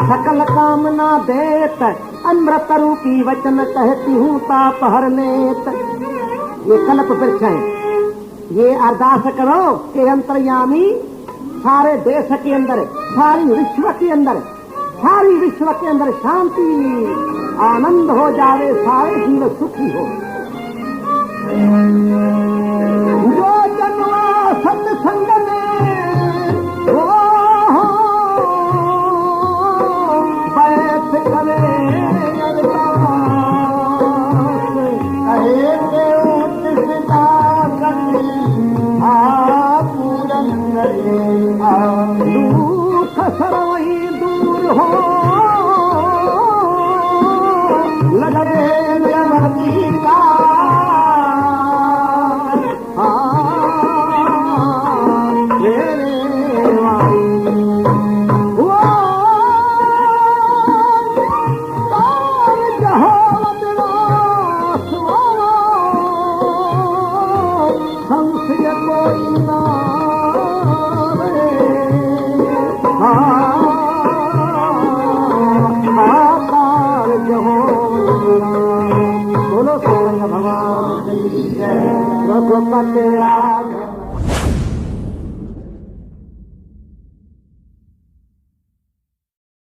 सकल कामना देत, अमृत रूपी वचन कहती हूँ ताप हर लेत। ये कल्प वृक्ष है। ये अरदास करो कि अंतर्यामी सारे देश के अंदर, सारी विश्व के अंदर, सारी विश्व के अंदर शांति आनंद हो जावे, सारे जीव सुखी हो। जो जन्मा सत्संग में सर्वही दूर हो लगे जमती का संशय कोई ना बोलो भगवान